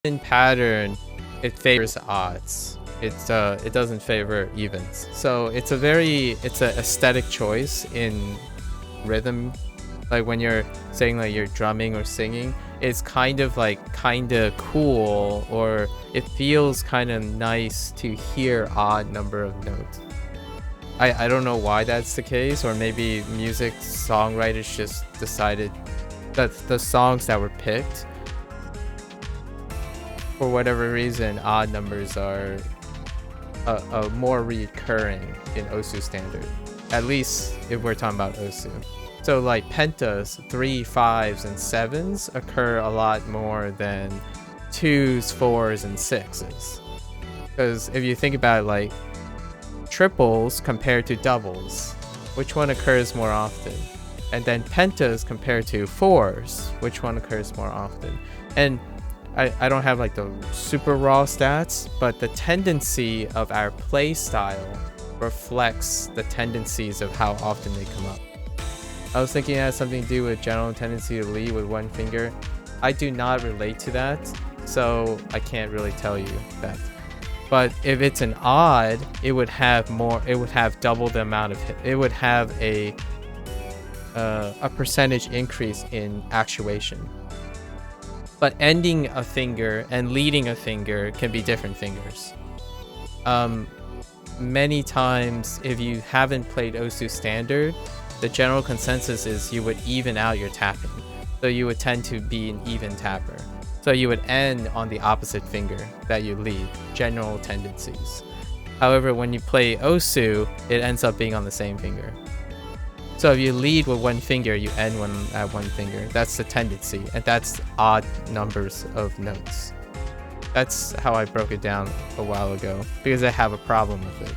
in pattern, it favors odds. It doesn't favor evens. So it's an aesthetic choice in rhythm. Like when you're saying like you're drumming or singing, it's kind of cool, or it feels kind of nice to hear odd number of notes. I don't know why that's the case, or maybe music songwriters just decided that the songs that were picked, for whatever reason, odd numbers are more recurring in Osu standard. At least if we're talking about Osu. So like pentas, 3s, 5s, and 7s occur a lot more than 2s, 4s, and 6s. Because if you think about it, like triples compared to doubles, which one occurs more often? And then pentas compared to 4s, which one occurs more often? And I don't have like the super raw stats, but the tendency of our play style reflects the tendencies of how often they come up. I was thinking it has something to do with general tendency to lead with one finger. I do not relate to that, so I can't really tell you that. But if it's an odd, it would have double the amount of hit. It would have a percentage increase in actuation. But ending a finger and leading a finger can be different fingers. Many times, if you haven't played Osu Standard, the general consensus is you would even out your tapping. So you would tend to be an even tapper. So you would end on the opposite finger that you lead, general tendencies. However, when you play Osu, it ends up being on the same finger. So if you lead with one finger, you end at one finger. That's the tendency, and that's odd numbers of notes. That's how I broke it down a while ago, because I have a problem with it.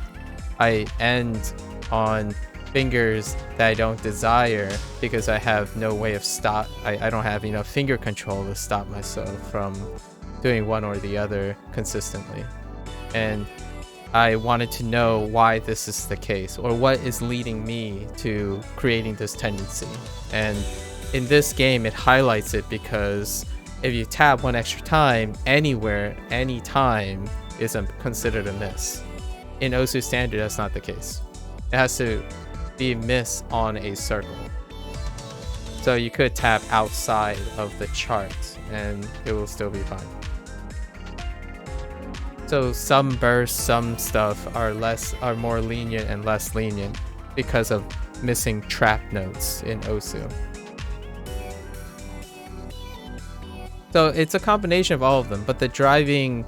I end on fingers that I don't desire because I have no way of I don't have enough finger control to stop myself from doing one or the other consistently. And I wanted to know why this is the case, or what is leading me to creating this tendency. And in this game, it highlights it because if you tap one extra time anywhere, anytime is considered a miss. In Osu Standard, that's not the case. It has to be a miss on a circle. So you could tap outside of the chart and it will still be fine. So some bursts, some stuff are more lenient and less lenient because of missing trap notes in Osu. So it's a combination of all of them, but the driving,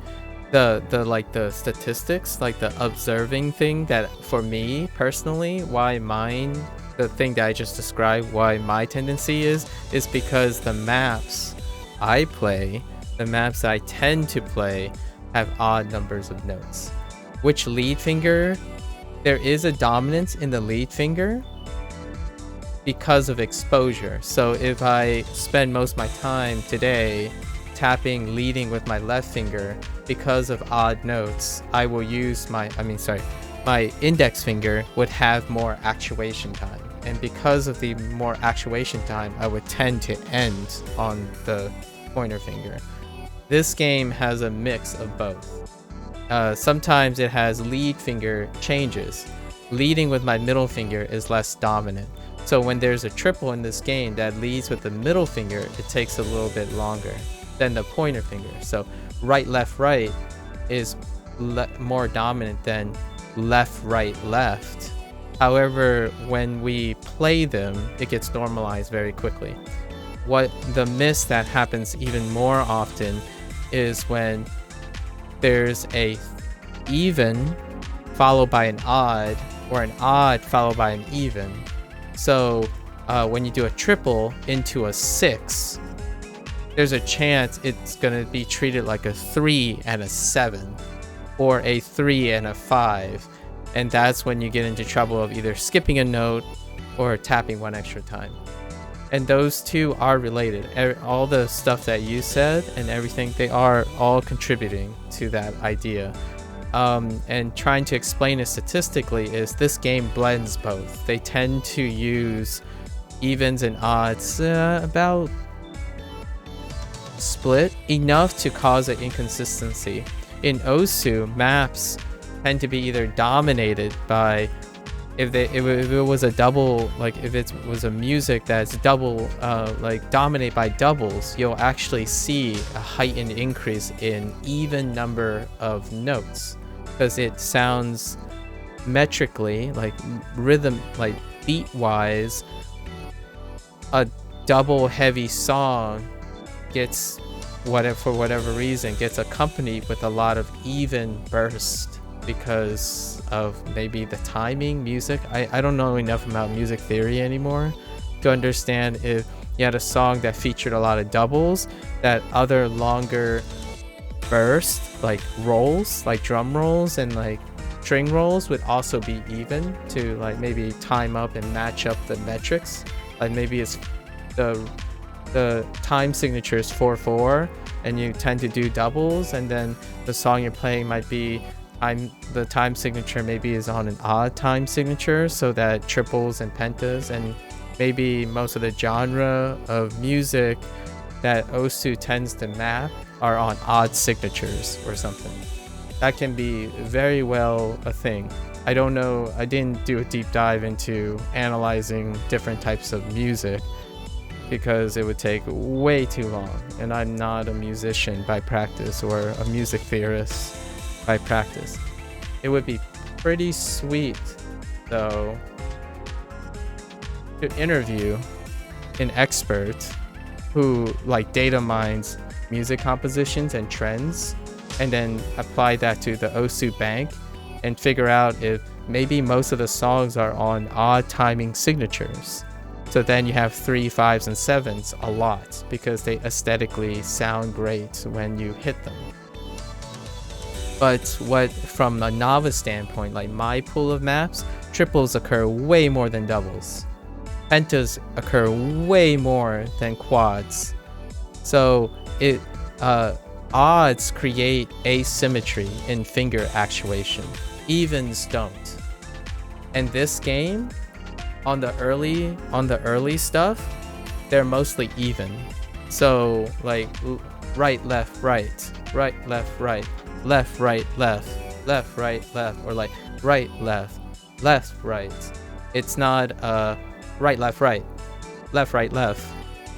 the statistics, like the observing thing that for me personally, the thing that I just described, why my tendency is because the maps I play, the maps I tend to play, have odd numbers of notes. Which lead finger? There is a dominance in the lead finger because of exposure. So if I spend most of my time today leading with my left finger, because of odd notes, I will use my index finger would have more actuation time. And because of the more actuation time, I would tend to end on the pointer finger. This game has a mix of both. Sometimes it has lead finger changes. Leading with my middle finger is less dominant. So when there's a triple in this game that leads with the middle finger, it takes a little bit longer than the pointer finger. So right, left, right is more dominant than left, right, left. However, when we play them, it gets normalized very quickly. What the miss that happens even more often is when there's a even followed by an odd, or an odd followed by an even. So when you do a triple into a 6, there's a chance it's going to be treated like a 3 and a 7, or a 3 and a 5. And that's when you get into trouble of either skipping a note or tapping one extra time. And those two are related. All the stuff that you said and everything, they are all contributing to that idea. And trying to explain it statistically is this game blends both. They tend to use evens and odds about split enough to cause an inconsistency. In Osu, maps tend to be either dominated by, if it was a double, like if it was a music that's double, like dominated by doubles, you'll actually see a heightened increase in even number of notes, because it sounds metrically, like rhythm, like beat wise, a double heavy song gets, for whatever reason, gets accompanied with a lot of even burst because of maybe the timing, music. I don't know enough about music theory anymore to understand if you had a song that featured a lot of doubles, that other longer burst, like rolls, like drum rolls and like string rolls, would also be even, to like maybe time up and match up the metrics. Like maybe it's the time signature is 4/4 and you tend to do doubles, and then the song you're playing might be the time signature maybe is on an odd time signature, so that triples and pentas, and maybe most of the genre of music that Osu tends to map are on odd signatures or something. That can be very well a thing. I don't know, I didn't do a deep dive into analyzing different types of music because it would take way too long, and I'm not a musician by practice or a music theorist by practice. It would be pretty sweet though to interview an expert who like data mines music compositions and trends, and then apply that to the Osu bank and figure out if maybe most of the songs are on odd timing signatures. So then you have 3s, 5s, and 7s a lot because they aesthetically sound great when you hit them. But from a novice standpoint, like my pool of maps, triples occur way more than doubles. Pentas occur way more than quads. So odds create asymmetry in finger actuation. Evens don't. And this game, on the early stuff, they're mostly even. So like right, left, right, right, left, right, left, right, left, left, right, left, or like right, left, left, right. It's not right, left, right, left, right, left.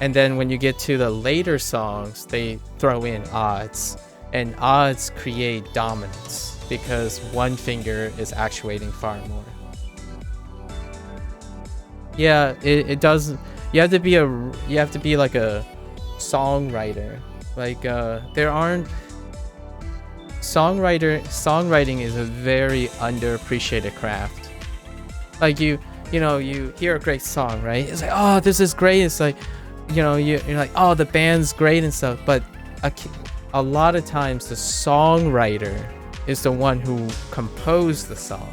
And then when you get to the later songs, they throw in odds, and odds create dominance because one finger is actuating far more. Yeah, it does. You have to be like a songwriter. Like there aren't songwriting is a very underappreciated craft. Like you hear a great song, right? It's like, oh, this is great. It's like, you're like, oh, the band's great and stuff. But a lot of times the songwriter is the one who composed the song.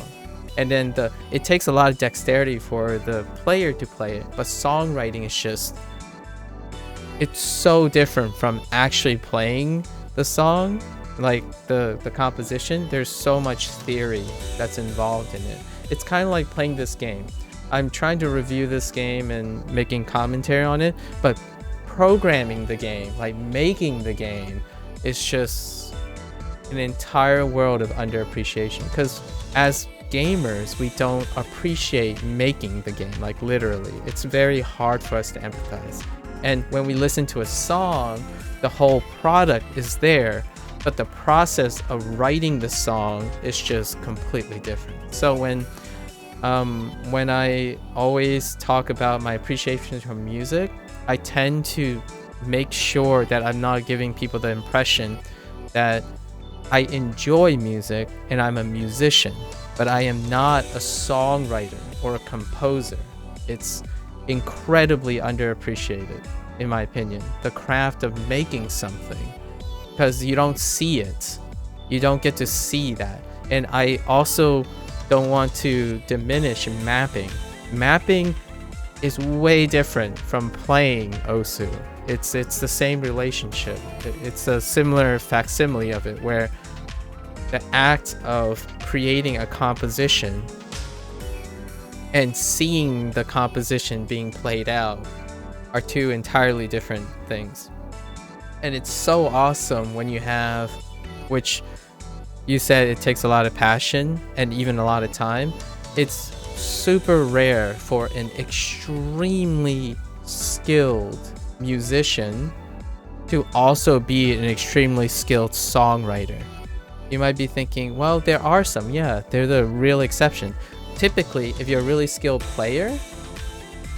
And then it takes a lot of dexterity for the player to play it. But songwriting is it's so different from actually playing the song, like the composition. There's so much theory that's involved in it. It's kind of like playing this game. I'm trying to review this game and making commentary on it, but programming the game, like making the game, is just an entire world of underappreciation. Because as gamers, we don't appreciate making the game, like literally. It's very hard for us to empathize. And when we listen to a song, the whole product is there, but the process of writing the song is just completely different. So when I always talk about my appreciation for music, I tend to make sure that I'm not giving people the impression that I enjoy music and I'm a musician, but I am not a songwriter or a composer. It's incredibly underappreciated, in my opinion, the craft of making something, because you don't see it. You don't get to see that. And I also don't want to diminish mapping. Mapping is way different from playing Osu. It's the same relationship. It's a similar facsimile of it, where the act of creating a composition and seeing the composition being played out are two entirely different things. And it's so awesome when you have, which you said it takes a lot of passion and even a lot of time. It's super rare for an extremely skilled musician to also be an extremely skilled songwriter. You might be thinking, well, there are some. Yeah, they're the real exception. Typically, if you're a really skilled player,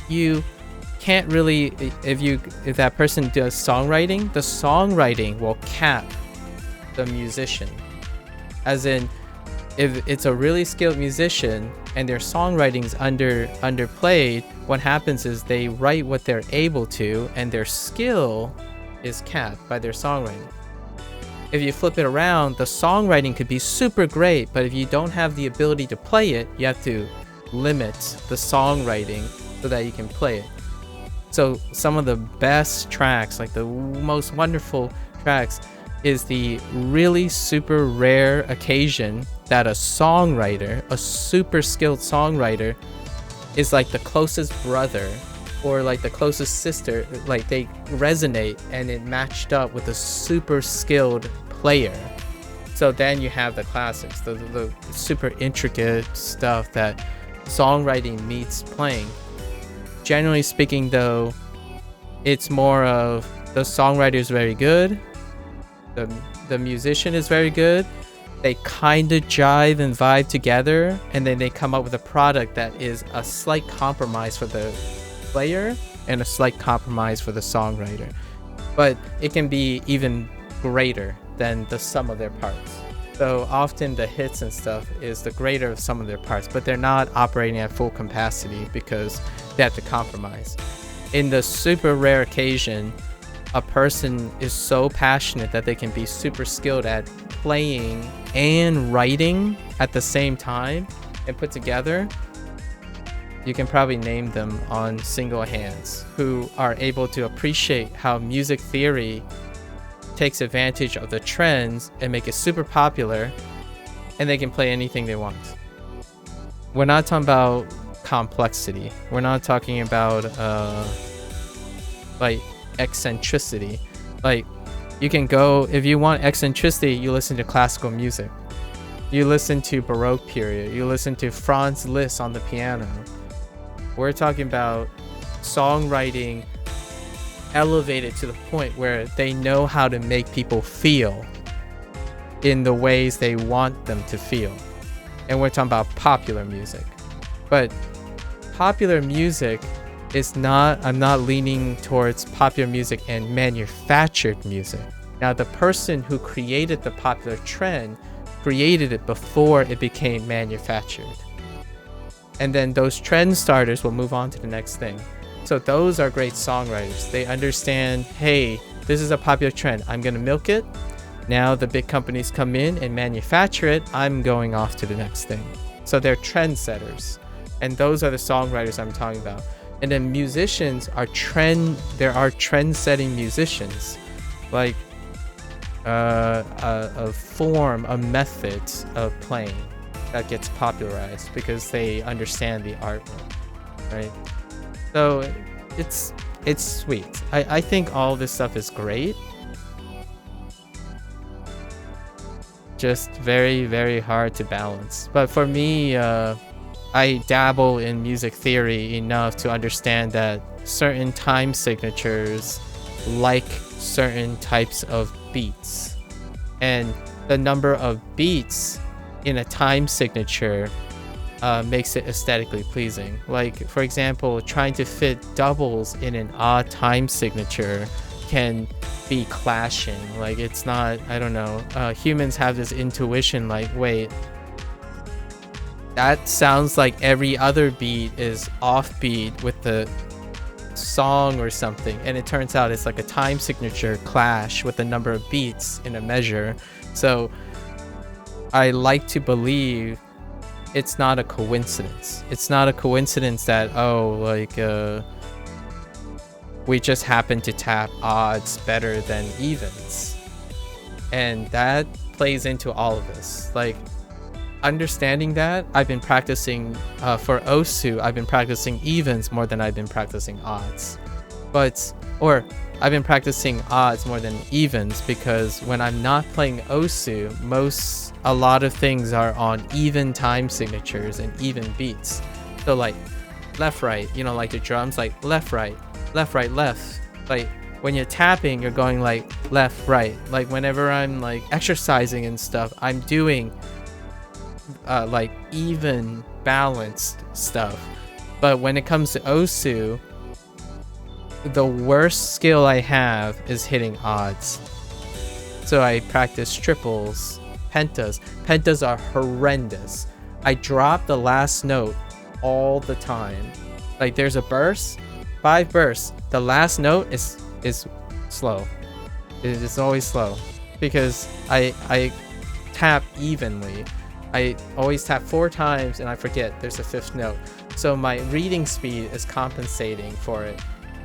you can't really, if that person does songwriting, the songwriting will cap the musician. As in, if it's a really skilled musician and their songwriting's underplayed, what happens is they write what they're able to, and their skill is capped by their songwriting. If you flip it around, the songwriting could be super great, but if you don't have the ability to play it, you have to limit the songwriting so that you can play it. So some of the best tracks, like the most wonderful tracks, is the really super rare occasion that a songwriter, a super skilled songwriter, is like the closest brother or like the closest sister, like they resonate and it matched up with a super skilled player. So then you have the classics, the super intricate stuff that songwriting meets playing. Generally speaking though, it's more of the songwriter is very good, the musician is very good, they kind of jive and vibe together, and then they come up with a product that is a slight compromise for the player and a slight compromise for the songwriter, but it can be even greater than the sum of their parts. So often the hits and stuff is the greater of sum of their parts, but they're not operating at full capacity because they have to compromise. In the super rare occasion, a person is so passionate that they can be super skilled at playing and writing at the same time and put together. You can probably name them on single hands, who are able to appreciate how music theory takes advantage of the trends and make it super popular, and they can play anything they want. We're not talking about complexity. We're not talking about like eccentricity. Like, you can go, if you want eccentricity, you listen to classical music, you listen to Baroque period, you listen to Franz Liszt on the piano. We're talking about songwriting elevated to the point where they know how to make people feel in the ways they want them to feel. And we're talking about popular music. But popular music is not, I'm not leaning towards popular music and manufactured music. Now, the person who created the popular trend created it before it became manufactured. And then those trend starters will move on to the next thing. So those are great songwriters. They understand, hey, this is a popular trend, I'm gonna milk it. Now the big companies come in and manufacture it, I'm going off to the next thing. So they're trendsetters. And those are the songwriters I'm talking about. And then musicians are there are trend-setting musicians. Like a form, a method of playing that gets popularized because they understand the artwork, right? So it's sweet. I think all this stuff is great. Just very, very hard to balance. But for me, I dabble in music theory enough to understand that certain time signatures like certain types of beats. And the number of beats in a time signature makes it aesthetically pleasing. Like, for example, trying to fit doubles in an odd time signature can be clashing. Like, it's not, I don't know, humans have this intuition like, wait, that sounds like every other beat is offbeat with the song or something, and it turns out it's like a time signature clash with the number of beats in a measure. So I like to believe it's not a coincidence. It's not a coincidence that, oh, like we just happen to tap odds better than evens. And that plays into all of this. Like, understanding that, I've been practicing for Osu, I've been practicing evens more than I've been practicing odds. But, or I've been practicing odds more than evens, because when I'm not playing Osu, a lot of things are on even time signatures and even beats. So like left right, you know, like the drums, like left right, left right, left. Like when you're tapping, you're going like left right. Like whenever I'm like exercising and stuff, I'm doing like even balanced stuff. But when it comes to Osu, the worst skill I have is hitting odds. So I practice triples, pentas. Pentas are horrendous. I drop the last note all the time. Like there's a burst, 5 bursts. The last note is slow. It's always slow because I tap evenly. I always tap 4 times and I forget there's a 5th note. So my reading speed is compensating for it,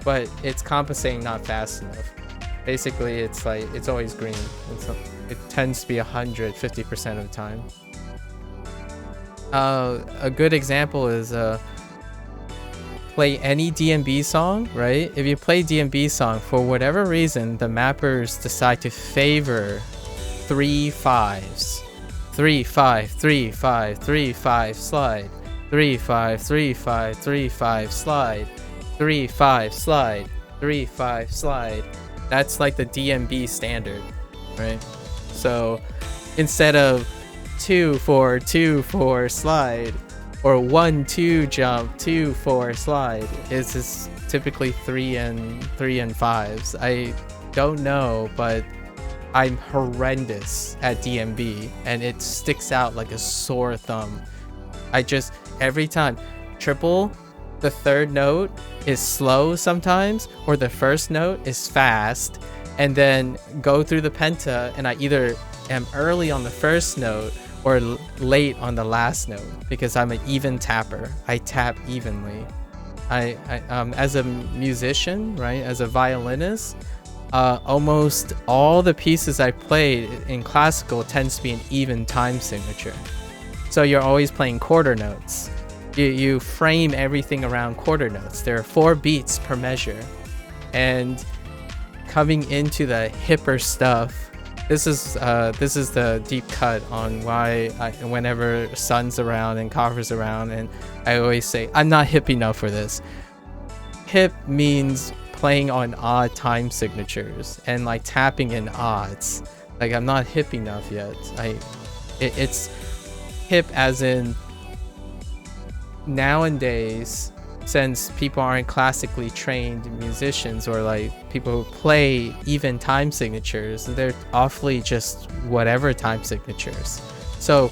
but it's compensating not fast enough. Basically, it's like it's always green. It tends to be 150% of the time. A good example is play any DMB song, right? If you play DMB song, for whatever reason, the mappers decide to favor 3 5s. 3 5 3 5 3 5 slide. 3 5 3 5 3 5 slide. 3 5 slide. 3 5 slide. That's like the DMB standard, right? So instead of 2 4 2 4 slide or 1 2 jump 2 4 slide, it's just typically 3 and 5s. I don't know, but I'm horrendous at DMB and it sticks out like a sore thumb. Every time triple, the 3rd note is slow sometimes, or the 1st note is fast, and then go through the penta and I either am early on the 1st note or late on the last note because I'm an even tapper. I tap evenly. I as a musician, right, as a violinist, almost all the pieces I played in classical tends to be an even time signature. So you're always playing quarter notes. You frame everything around quarter notes. There are 4 beats per measure. And coming into the hipper stuff, this is the deep cut on why whenever Sun's around and Copper's around, and I always say, I'm not hip enough for this. Hip means playing on odd time signatures and like tapping in odds. Like I'm not hip enough yet. It's hip as in nowadays, since people aren't classically trained musicians or like people who play even time signatures, they're awfully just whatever time signatures. So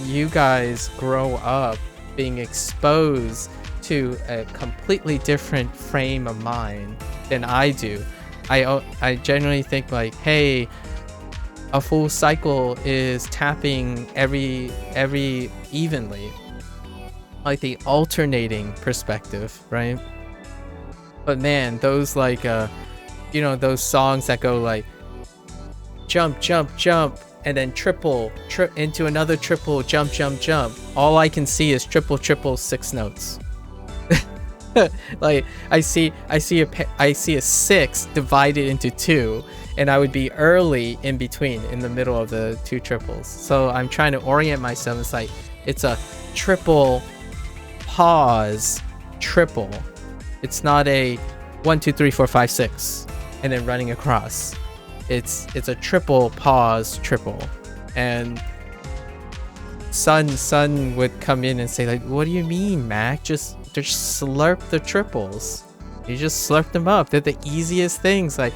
you guys grow up being exposed to a completely different frame of mind than I do. I generally think like, hey, a full cycle is tapping every evenly, like the alternating perspective, right? But man, those like you know, those songs that go like jump jump jump and then triple into another triple, jump jump jump, all I can see is triple triple 6 notes. Like I see a 6 divided into 2, and I would be early in between, in the middle of the 2 triples. So I'm trying to orient myself. It's like it's a triple pause triple. It's not a 1 2 3 4 5 6 and then running across. It's a triple pause triple. And Sun would come in and say like, what do you mean, Mac? Just slurp the triples. You just slurp them up. They're the easiest things. Like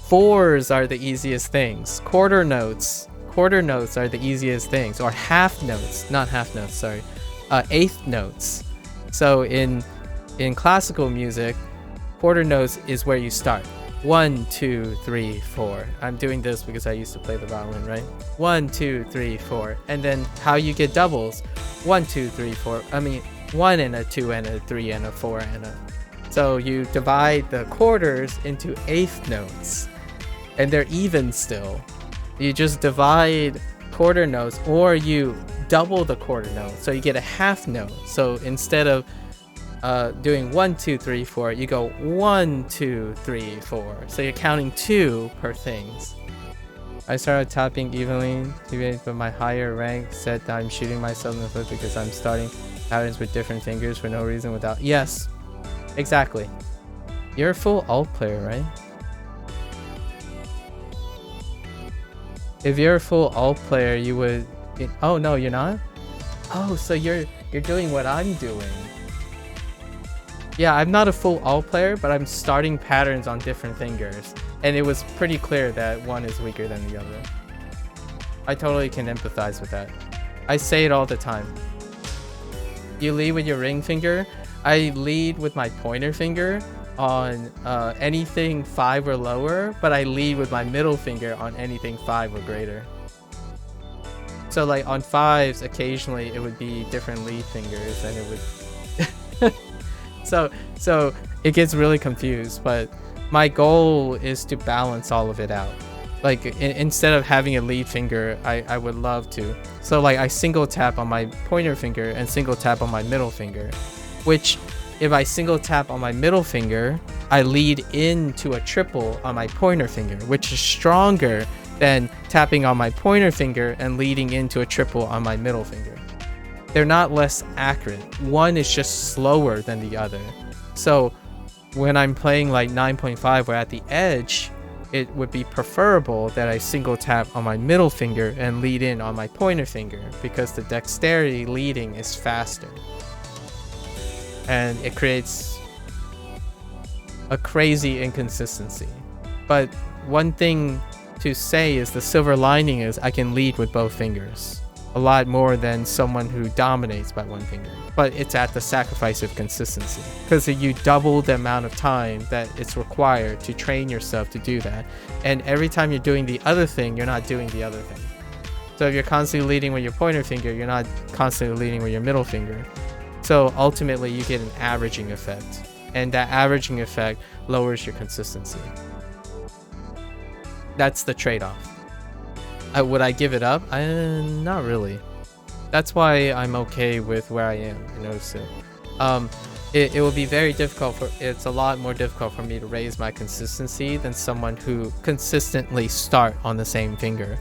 4s are the easiest things. Quarter notes are the easiest things. Or half notes, not half notes, sorry. 8th notes. So in classical music, quarter notes is where you start. 1 2 3 4. I'm doing this because I used to play the violin, right? 1 2 3 4. And then how you get doubles? 1 2 3 4. I mean 1 and a 2 and a 3 and a 4 and a. So you divide the quarters into 8th notes, and they're even still. You just divide quarter notes, or you double the quarter note, so you get a half note. So instead of doing 1, 2, 3, 4, you go 1, 2, 3, 4. So you're counting 2 per things. I started tapping evenly, but my higher rank said that I'm shooting myself in the foot because I'm starting patterns with different fingers for no reason without... Yes, exactly. You're a full alt player, right? If you're a full alt player, you would... Oh, no, you're not? Oh, so you're doing what I'm doing. Yeah, I'm not a full alt player, but I'm starting patterns on different fingers. And it was pretty clear that one is weaker than the other. I totally can empathize with that. I say it all the time. You lead with your ring finger. I lead with my pointer finger on anything 5 or lower, but I lead with my middle finger on anything 5 or greater. So like on 5s, occasionally it would be different lead fingers and it would... So it gets really confused, but my goal is to balance all of it out. Like instead of having a lead finger, I would love to. So like I single tap on my pointer finger and single tap on my middle finger, which if I single tap on my middle finger, I lead into a triple on my pointer finger, which is stronger than tapping on my pointer finger and leading into a triple on my middle finger. They're not less accurate. One is just slower than the other. So when I'm playing like 9.5 or at the edge, it would be preferable that I single tap on my middle finger and lead in on my pointer finger because the dexterity leading is faster. And it creates a crazy inconsistency. But one thing to say is the silver lining is I can lead with both fingers a lot more than someone who dominates by one finger, but it's at the sacrifice of consistency because you double the amount of time that it's required to train yourself to do that, and every time you're doing the other thing, you're not doing the other thing. So if you're constantly leading with your pointer finger, you're not constantly leading with your middle finger. So ultimately you get an averaging effect, and that averaging effect lowers your consistency. That's the trade-off. Would I give it up? Not really. That's why I'm okay with where I am in OSU. It will be very difficult it's a lot more difficult for me to raise my consistency than someone who consistently start on the same finger.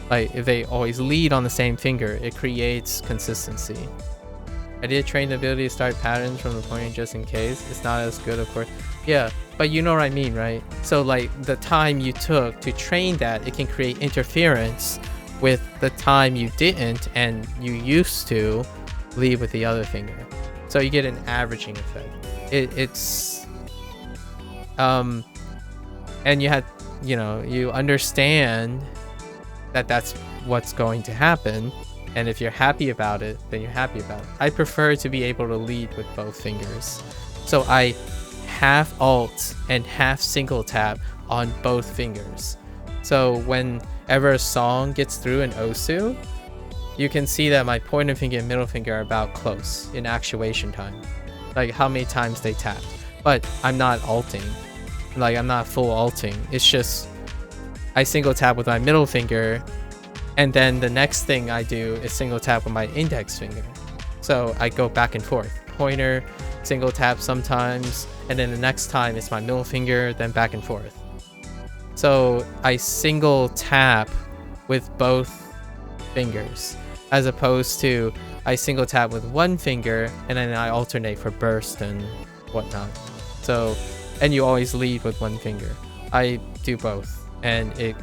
Like if they always lead on the same finger, it creates consistency. I did train the ability to start patterns from the point just in case. It's not as good, of course. Yeah, but you know what I mean, right? So like the time you took to train that, it can create interference with the time you didn't and you used to lead with the other finger. So you get an averaging effect. And you understand that that's what's going to happen. And if you're happy about it, then you're happy about it. I prefer to be able to lead with both fingers. So I half alt and half single tap on both fingers. So whenever a song gets through in OSU, you can see that my pointer finger and middle finger are about close in actuation time. Like how many times they tapped. But I'm not alting. Like I'm not full alting. It's just I single tap with my middle finger, and then the next thing I do is single tap with my index finger. So I go back and forth. Pointer, single tap sometimes, and then the next time it's my middle finger, then back and forth. So I single tap with both fingers, as opposed to I single tap with one finger and then I alternate for burst and whatnot. So, and you always lead with one finger. I do both, and it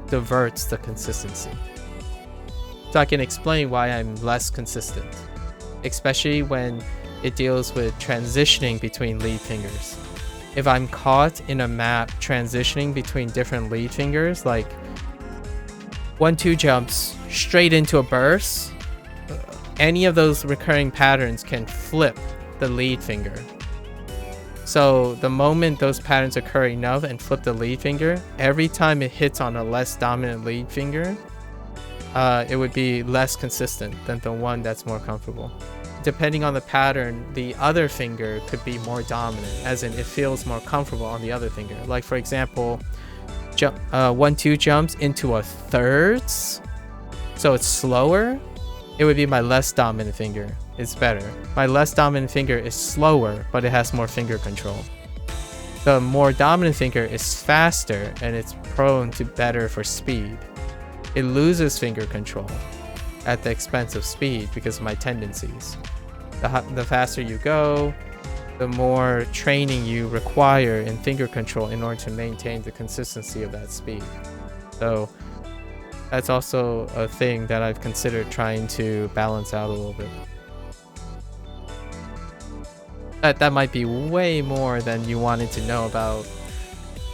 diverts the consistency. So I can explain why I'm less consistent, especially when it deals with transitioning between lead fingers. If I'm caught in a map transitioning between different lead fingers, like 1-2 jumps straight into a burst, any of those recurring patterns can flip the lead finger. So the moment those patterns occur enough and flip the lead finger, every time it hits on a less dominant lead finger, it would be less consistent than the one that's more comfortable. Depending on the pattern, the other finger could be more dominant, as in it feels more comfortable on the other finger. Like for example, 1-2 jumps into a thirds, so it's slower. It would be my less dominant finger. It's better. My less dominant finger is slower, but it has more finger control. The more dominant finger is faster and it's prone to better for speed. It loses finger control at the expense of speed because of my tendencies. The faster you go, the more training you require in finger control in order to maintain the consistency of that speed. So that's also a thing that I've considered trying to balance out a little bit. That might be way more than you wanted to know about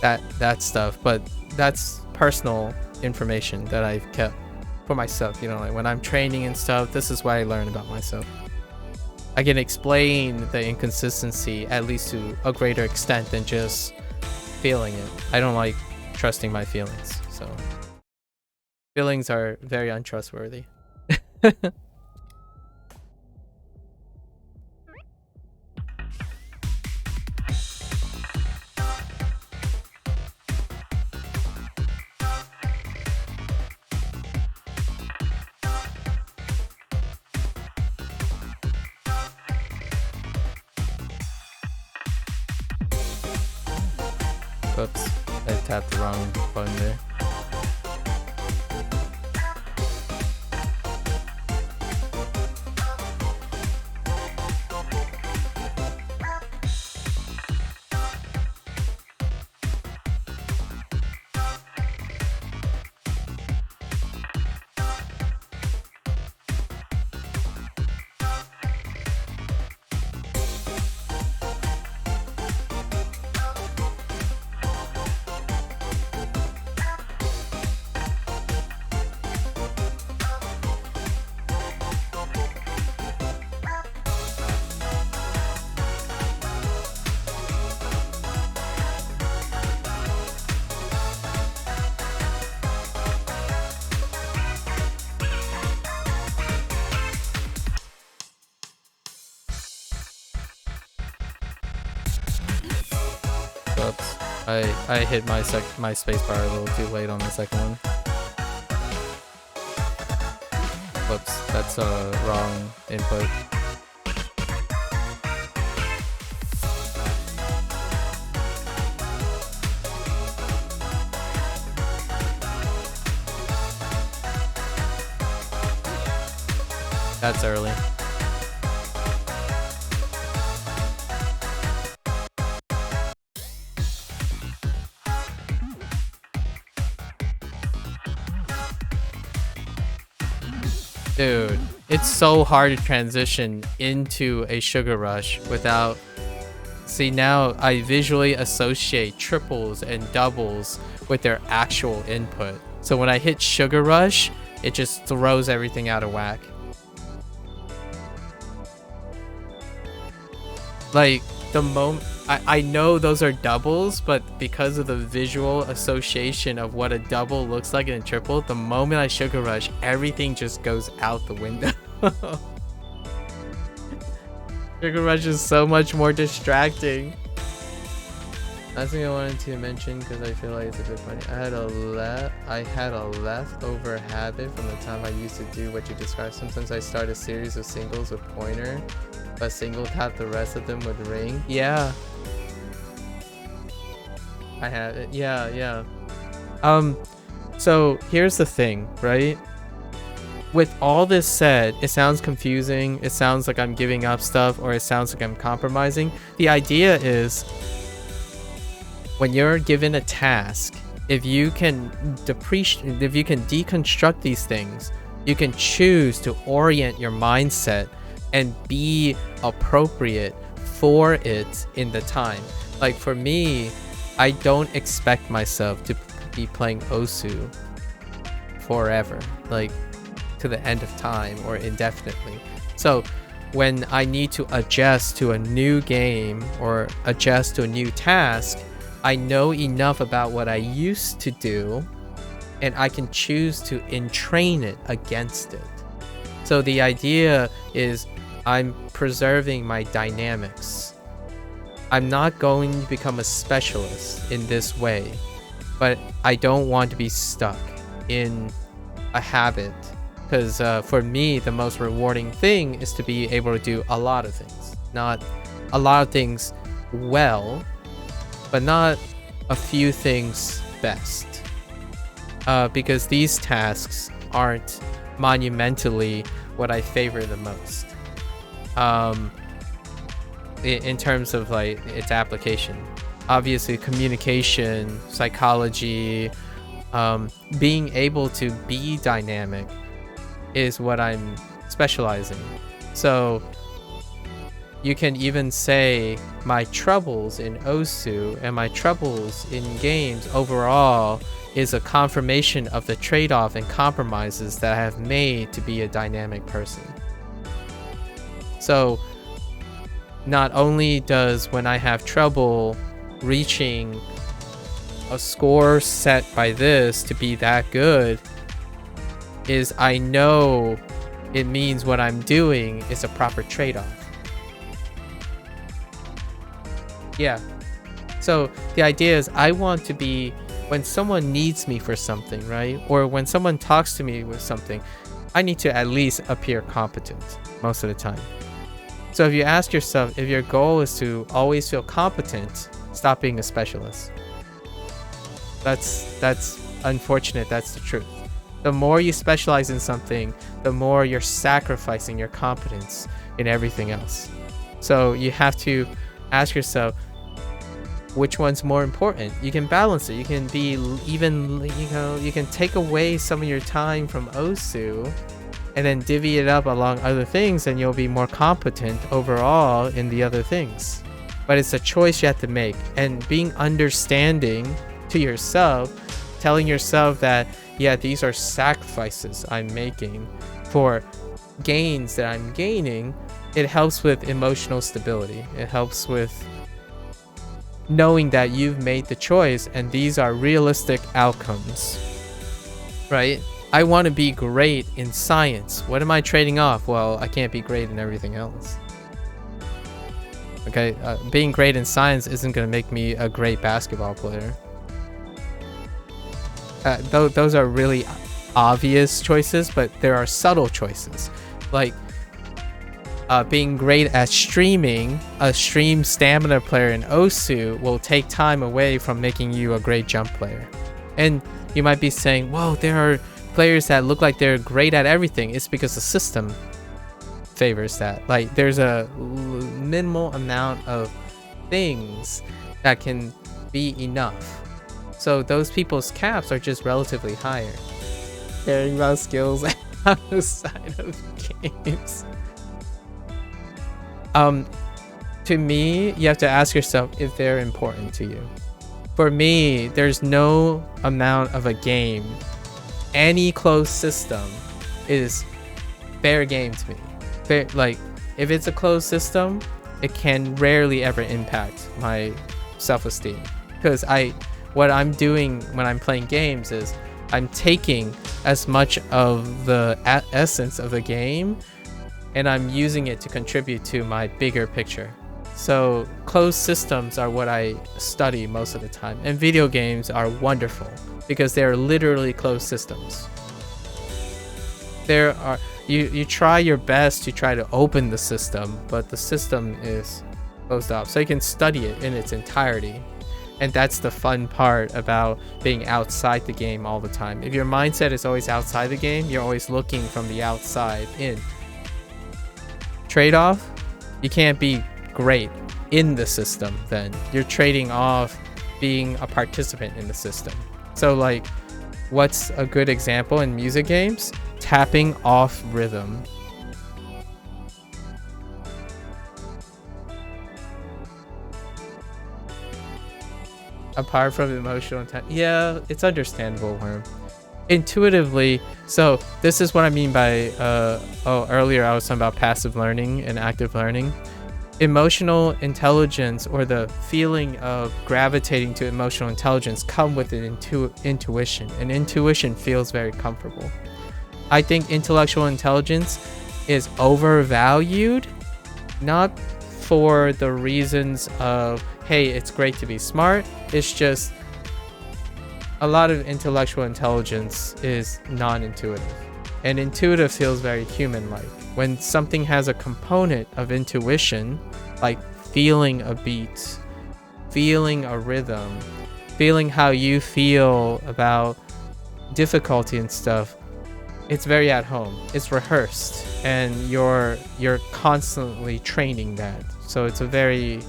that stuff, but that's personal information that I've kept for myself. You know, like when I'm training and stuff, this is what I learn about myself. I can explain the inconsistency at least to a greater extent than just feeling it. I don't like trusting my feelings, so feelings are very untrustworthy. Oops, I tapped the wrong button there. Oops, I hit my spacebar a little too late on the second one. Whoops, that's a wrong input. That's early. Dude, it's so hard to transition into a sugar rush without... See, now I visually associate triples and doubles with their actual input. So when I hit sugar rush, it just throws everything out of whack. Like, the moment... I know those are doubles, but because of the visual association of what a double looks like in a triple, the moment I sugar rush, everything just goes out the window. Sugar rush is so much more distracting. Last thing I wanted to mention, because I feel like it's a bit funny, I had a leftover habit from the time I used to do what you described. Sometimes I start a series of singles with pointer, but single tap the rest of them with ring. Yeah, I had it. Yeah. So here's the thing, right? With all this said, it sounds confusing. It sounds like I'm giving up stuff, or it sounds like I'm compromising. The idea is, when you're given a task, if you can deconstruct these things, you can choose to orient your mindset and be appropriate for it in the time. Like for me, I don't expect myself to be playing Osu forever, like to the end of time or indefinitely. So when I need to adjust to a new game or adjust to a new task, I know enough about what I used to do, and I can choose to entrain it against it. So the idea is I'm preserving my dynamics. I'm not going to become a specialist in this way, but I don't want to be stuck in a habit because for me, the most rewarding thing is to be able to do a lot of things. Not a lot of things well, but not a few things best. Because these tasks aren't monumentally what I favor the most. In terms of like its application. Obviously, communication, psychology, being able to be dynamic is what I'm specializing. So you can even say my troubles in OSU and my troubles in games overall is a confirmation of the trade-off and compromises that I have made to be a dynamic person. So not only does when I have trouble reaching a score set by this to be that good, is I know it means what I'm doing is a proper trade-off. Yeah. So the idea is I want to be, when someone needs me for something, right? Or when someone talks to me with something, I need to at least appear competent most of the time. So if you ask yourself, if your goal is to always feel competent, stop being a specialist. That's unfortunate. That's the truth. The more you specialize in something, the more you're sacrificing your competence in everything else. So you have to ask yourself, which one's more important? You can balance it. You can be even, you can take away some of your time from OSU and then divvy it up along other things, and you'll be more competent overall in the other things. But it's a choice you have to make, and being understanding to yourself, telling yourself that, yeah, these are sacrifices I'm making for gains that I'm gaining. It helps with emotional stability. It helps with knowing that you've made the choice and these are realistic outcomes, right? I want to be great in science. What am I trading off? Well, I can't be great in everything else. Okay, being great in science isn't going to make me a great basketball player. Those are really obvious choices, but there are subtle choices. Like being great at streaming, a stream stamina player in OSU will take time away from making you a great jump player. And you might be saying, whoa, there are players that look like they're great at everything. It's because the system favors that. Like there's a minimal amount of things that can be enough. So those people's caps are just relatively higher. Caring about skills outside of games. To me, you have to ask yourself if they're important to you. For me, there's no amount of a game, any closed system is fair game to me. Fair, like if it's a closed system, it can rarely ever impact my self-esteem, because what I'm doing when I'm playing games is I'm taking as much of the essence of the game and I'm using it to contribute to my bigger picture. So closed systems are what I study most of the time, and video games are wonderful because they're literally closed systems. There are you try your best to try to open the system, but the system is closed off, so you can study it in its entirety. And that's the fun part about being outside the game all the time. If your mindset is always outside the game, you're always looking from the outside in. Trade-off, you can't be great in the system then. You're trading off being a participant in the system. So like, what's a good example in music games? Tapping off rhythm. Apart from emotional intent, yeah, it's understandable, Worm. Intuitively, so this is what I mean by earlier I was talking about passive learning and active learning. Emotional intelligence, or the feeling of gravitating to emotional intelligence, come with an intuition, and intuition feels very comfortable. I think intellectual intelligence is overvalued, not for the reasons of, hey, it's great to be smart. It's just a lot of intellectual intelligence is non-intuitive. And intuitive feels very human-like. When something has a component of intuition, like feeling a beat, feeling a rhythm, feeling how you feel about difficulty and stuff, it's very at home. It's rehearsed, and you're constantly training that. So it's a very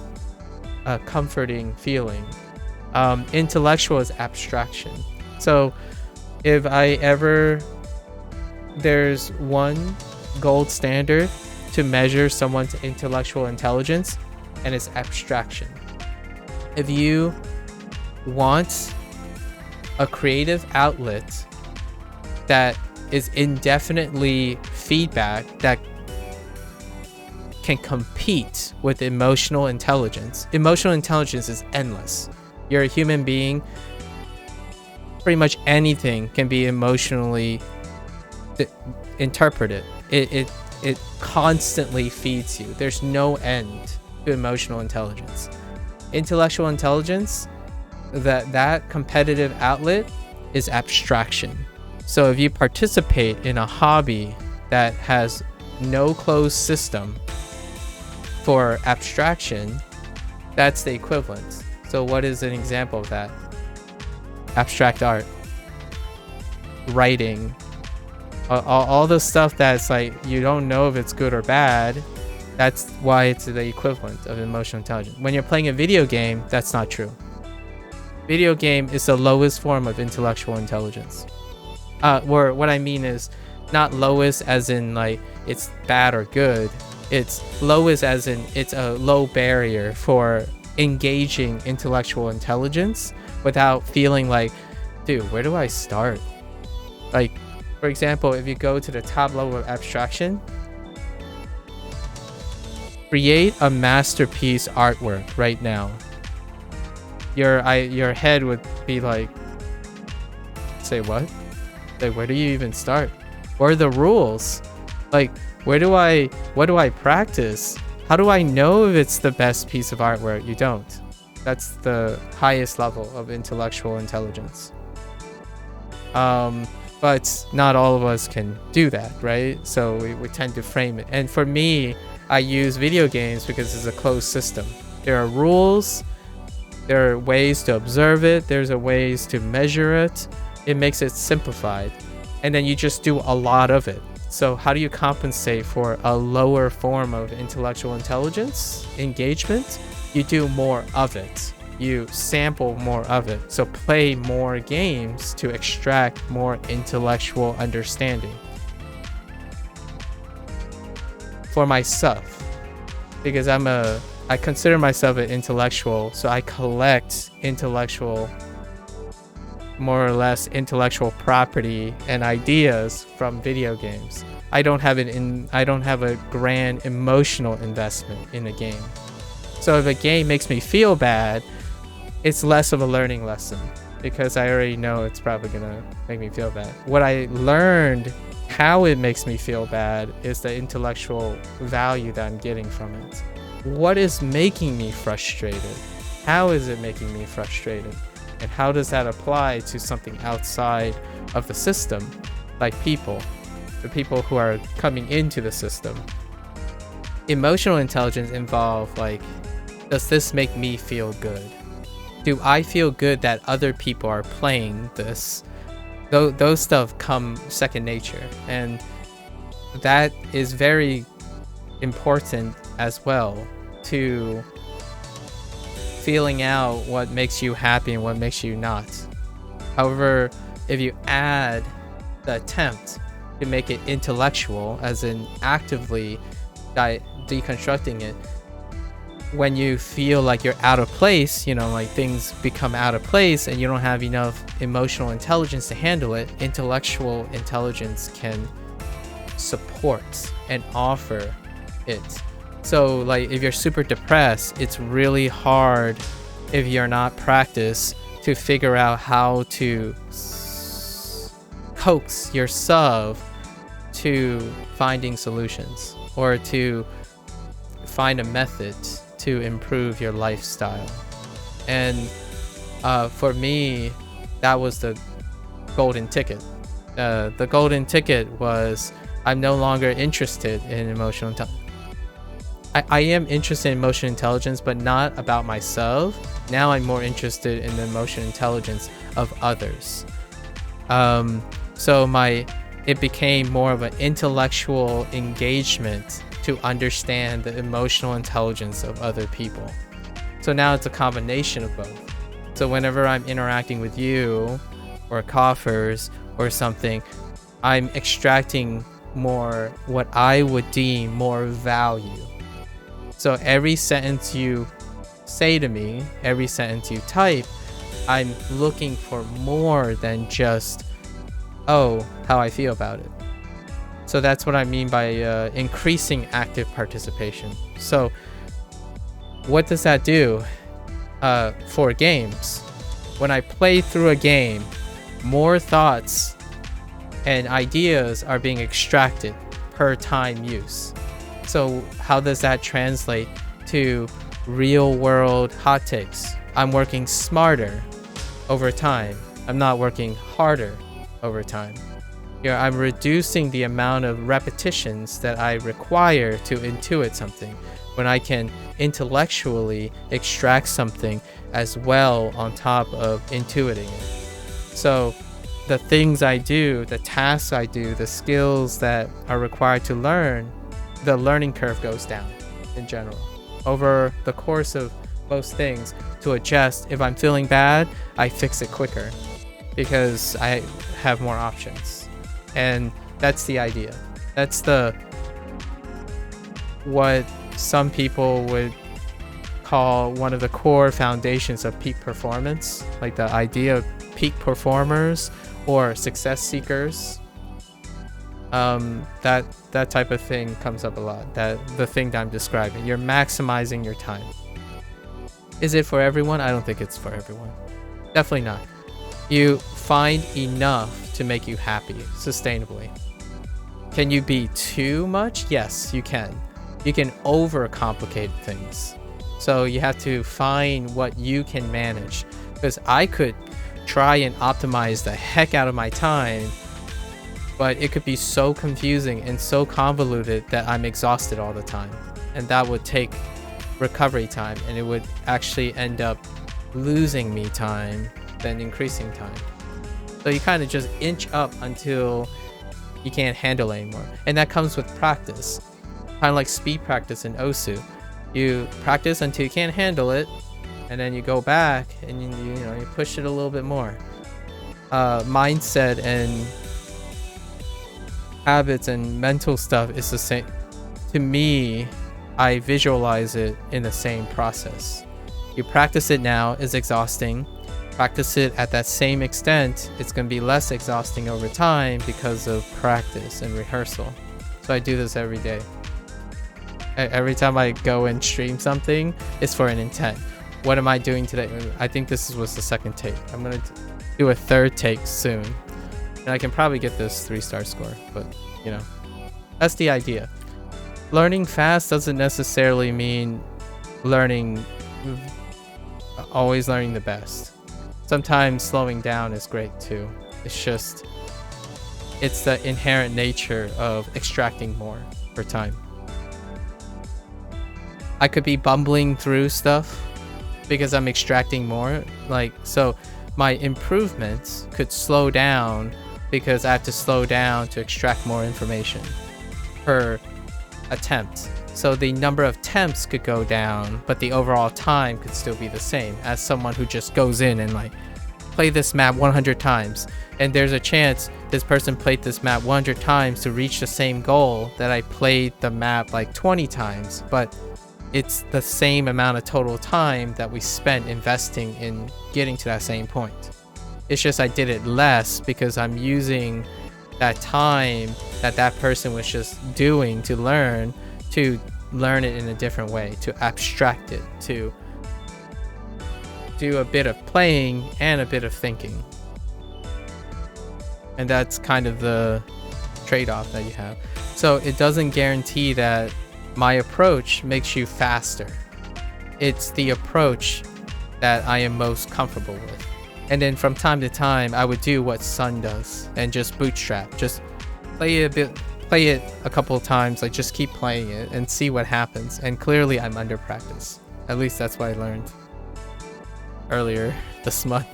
comforting feeling. Intellectual is abstraction. So if there's one gold standard to measure someone's intellectual intelligence, and it's abstraction. If you want a creative outlet that is indefinitely feedback that can compete with emotional intelligence. Emotional intelligence is endless. You're a human being. Pretty much anything can be emotionally interpreted. It constantly feeds you. There's no end to emotional intelligence. Intellectual intelligence, that competitive outlet is abstraction. So if you participate in a hobby that has no closed system for abstraction, that's the equivalent. So what is an example of that? Abstract art, writing, all the stuff that's like you don't know if it's good or bad. That's why it's the equivalent of emotional intelligence. When you're playing a video game, that's not true. Video game is the lowest form of intellectual intelligence. Or what I mean is not lowest as in like it's bad or good. It's lowest as in it's a low barrier for engaging intellectual intelligence without feeling like, dude, where do I start? Like, for example, if you go to the top level of abstraction, create a masterpiece artwork right now. Your head would be like, say what? Like, where do you even start? What are the rules? Like, what do I practice? How do I know if it's the best piece of artwork? You don't. That's the highest level of intellectual intelligence. But not all of us can do that, right? So we tend to frame it. And for me, I use video games because it's a closed system. There are rules. There are ways to observe it. There's ways to measure it. It makes it simplified. And then you just do a lot of it. So how do you compensate for a lower form of intellectual intelligence engagement? You do more of it. You sample more of it. So play more games to extract more intellectual understanding. For myself, because I consider myself an intellectual, so I collect more or less intellectual property and ideas from video games. I don't have a grand emotional investment in a game. So if a game makes me feel bad, it's less of a learning lesson because I already know it's probably gonna make me feel bad. What I learned, how it makes me feel bad, is the intellectual value that I'm getting from it. What is making me frustrated? How is it making me frustrated? And how does that apply to something outside of the system, like people, the people who are coming into the system? Emotional intelligence involves like, does this make me feel good? Do I feel good that other people are playing this? Those stuff come second nature, and that is very important as well to feeling out what makes you happy and what makes you not. However, if you add the attempt to make it intellectual, as in actively deconstructing it, when you feel like you're out of place, like things become out of place and you don't have enough emotional intelligence to handle it, intellectual intelligence can support and offer it. So like if you're super depressed, it's really hard if you're not practiced to figure out how to coax yourself to finding solutions or to find a method to improve your lifestyle. And for me, that was the golden ticket. The golden ticket was I'm no longer interested in emotional intelligence. I am interested in emotional intelligence, but not about myself. Now I'm more interested in the emotional intelligence of others. So it became more of an intellectual engagement to understand the emotional intelligence of other people. So now it's a combination of both. So whenever I'm interacting with you or Coffers or something, I'm extracting more what I would deem more value. So every sentence you say to me, every sentence you type, I'm looking for more than just, oh, how I feel about it. So that's what I mean by increasing active participation. So what does that do for games? When I play through a game, more thoughts and ideas are being extracted per time use. So how does that translate to real world hot takes? I'm working smarter over time. I'm not working harder over time. I'm reducing the amount of repetitions that I require to intuit something when I can intellectually extract something as well on top of intuiting it. So the things I do, the tasks I do, the skills that are required to learn, the learning curve goes down in general over the course of most things. To adjust, if I'm feeling bad, I fix it quicker because I have more options. And that's the idea. That's what some people would call one of the core foundations of peak performance, like the idea of peak performers or success seekers. That type of thing comes up a lot. The thing that I'm describing, you're maximizing your time. Is it for everyone? I don't think it's for everyone. Definitely not. You find enough to make you happy sustainably. Can you be too much? Yes, you can. You can overcomplicate things. So you have to find what you can manage. Because I could try and optimize the heck out of my time, but it could be so confusing and so convoluted that I'm exhausted all the time. And that would take recovery time, and it would actually end up losing me time than increasing time. So you kind of just inch up until you can't handle it anymore. And that comes with practice. Kind of like speed practice in OSU. You practice until you can't handle it, and then you go back and you push it a little bit more. Mindset and habits and mental stuff is the same. To me, I visualize it in the same process. You practice it now, it's exhausting. Practice it at that same extent, it's going to be less exhausting over time because of practice and rehearsal. So I do this every day. Every time I go and stream something, it's for an intent. What am I doing today? I think this was the second take. I'm going to do a third take soon. And I can probably get this 3-star score, but that's the idea. Learning fast doesn't necessarily mean always learning the best. Sometimes slowing down is great too. It's the inherent nature of extracting more for time. I could be bumbling through stuff because I'm extracting more. So my improvements could slow down because I have to slow down to extract more information per attempt. So the number of attempts could go down, but the overall time could still be the same as someone who just goes in and play this map 100 times. And there's a chance this person played this map 100 times to reach the same goal that I played the map 20 times, but it's the same amount of total time that we spent investing in getting to that same point. It's just I did it less because I'm using that time that person was just doing to learn it in a different way, to abstract it, to do a bit of playing and a bit of thinking. And that's kind of the trade-off that you have. So it doesn't guarantee that my approach makes you faster. It's the approach that I am most comfortable with. And then from time to time, I would do what Sun does and just bootstrap. Just play it a couple of times, like just keep playing it and see what happens. And clearly I'm under practice. At least that's what I learned earlier this month.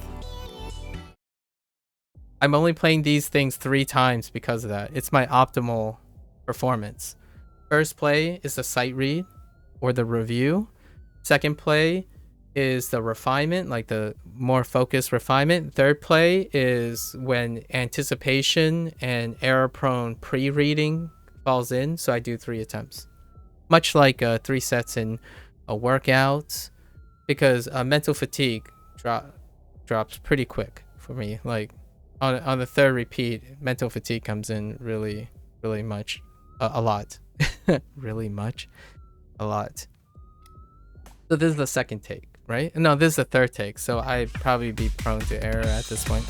I'm only playing these things 3 times because of that. It's my optimal performance. First play is the sight read or the review. Second play is the refinement, like the more focused refinement. Third play is when anticipation and error-prone pre-reading falls in. So I do 3 attempts, much like 3 sets in a workout, because mental fatigue drops pretty quick for me. Like on the 3rd repeat, mental fatigue comes in really much, a lot. Really much, a lot. So this is the 2nd take, right? No, this is the 3rd take, so I'd probably be prone to error at this point.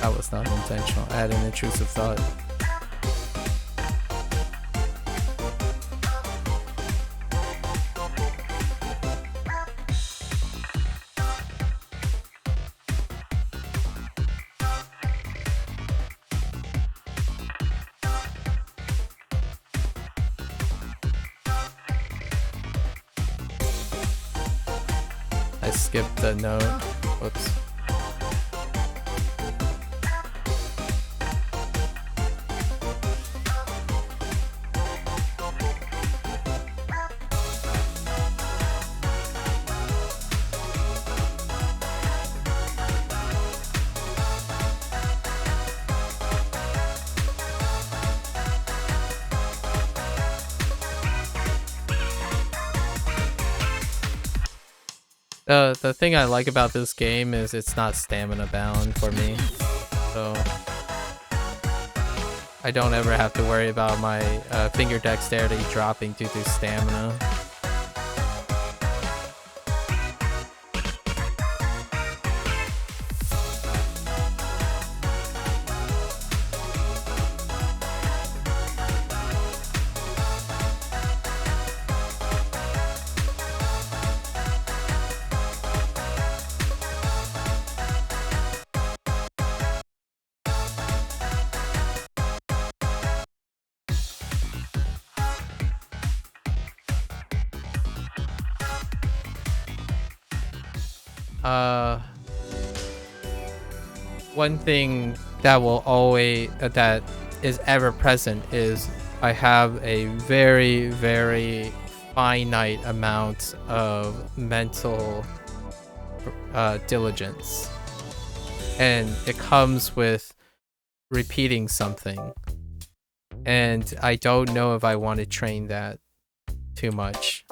That was not intentional. I had an intrusive thought. I skipped the note. Whoops. The thing I like about this game is it's not stamina bound for me, so I don't ever have to worry about my finger dexterity dropping due to stamina. One thing that will always that is ever present is I have a very finite amount of mental diligence, and it comes with repeating something, and I don't know if I want to train that too much,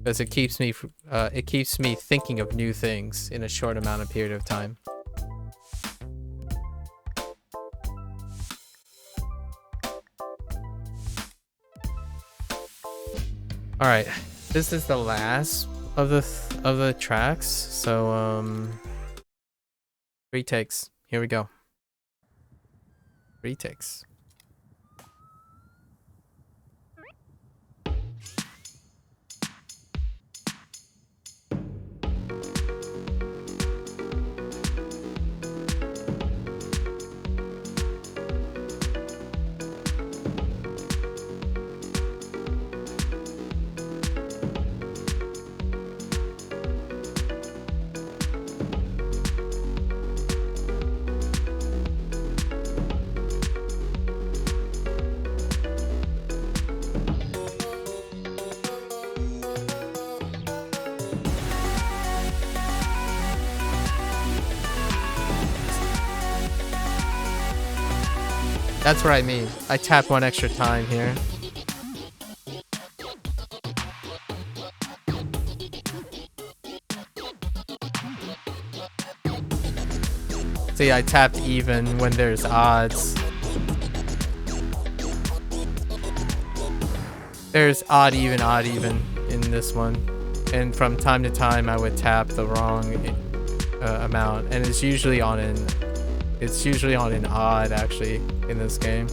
because it keeps me thinking of new things in a short amount of period of time. All right, this is the last of the tracks, so 3 takes. Here we go. 3 takes. That's what I mean. I tap 1 extra time here. See, I tapped even when there's odds. There's odd even in this one. and from time to time I would tap the wrong amount, and it's usually on an odd actually in this game.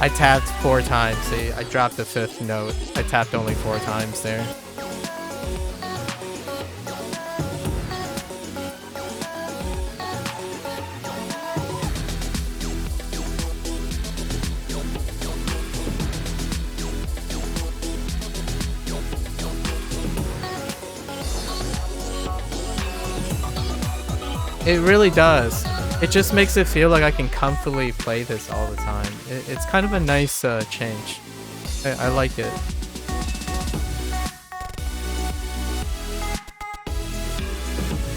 I tapped 4 times. See, I dropped the 5th note. I tapped only 4 times there. It really does. It just makes it feel like I can comfortably play this all the time. It's kind of a nice change. I like it.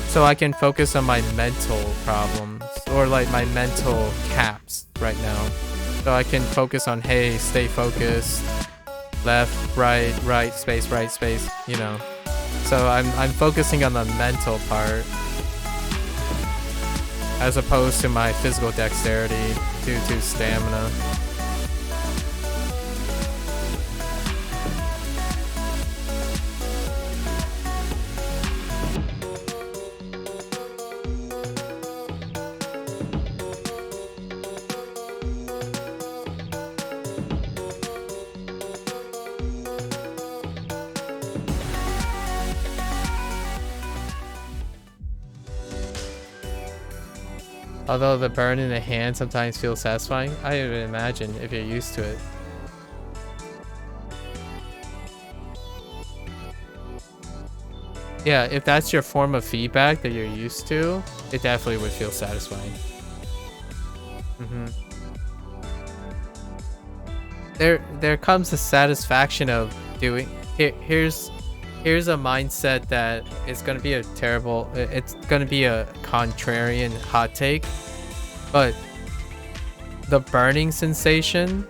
So I can focus on my mental problems, or like my mental caps right now. So I can focus on, hey, stay focused, left, right, space, you know. So I'm focusing on the mental part, as opposed to my physical dexterity due to stamina. Although the burn in the hand sometimes feels satisfying, I would imagine if you're used to it. Yeah, if that's your form of feedback that you're used to, it definitely would feel satisfying. There comes the satisfaction of doing. Here's a mindset that is going to be a terrible, it's going to be a contrarian hot take, but the burning sensation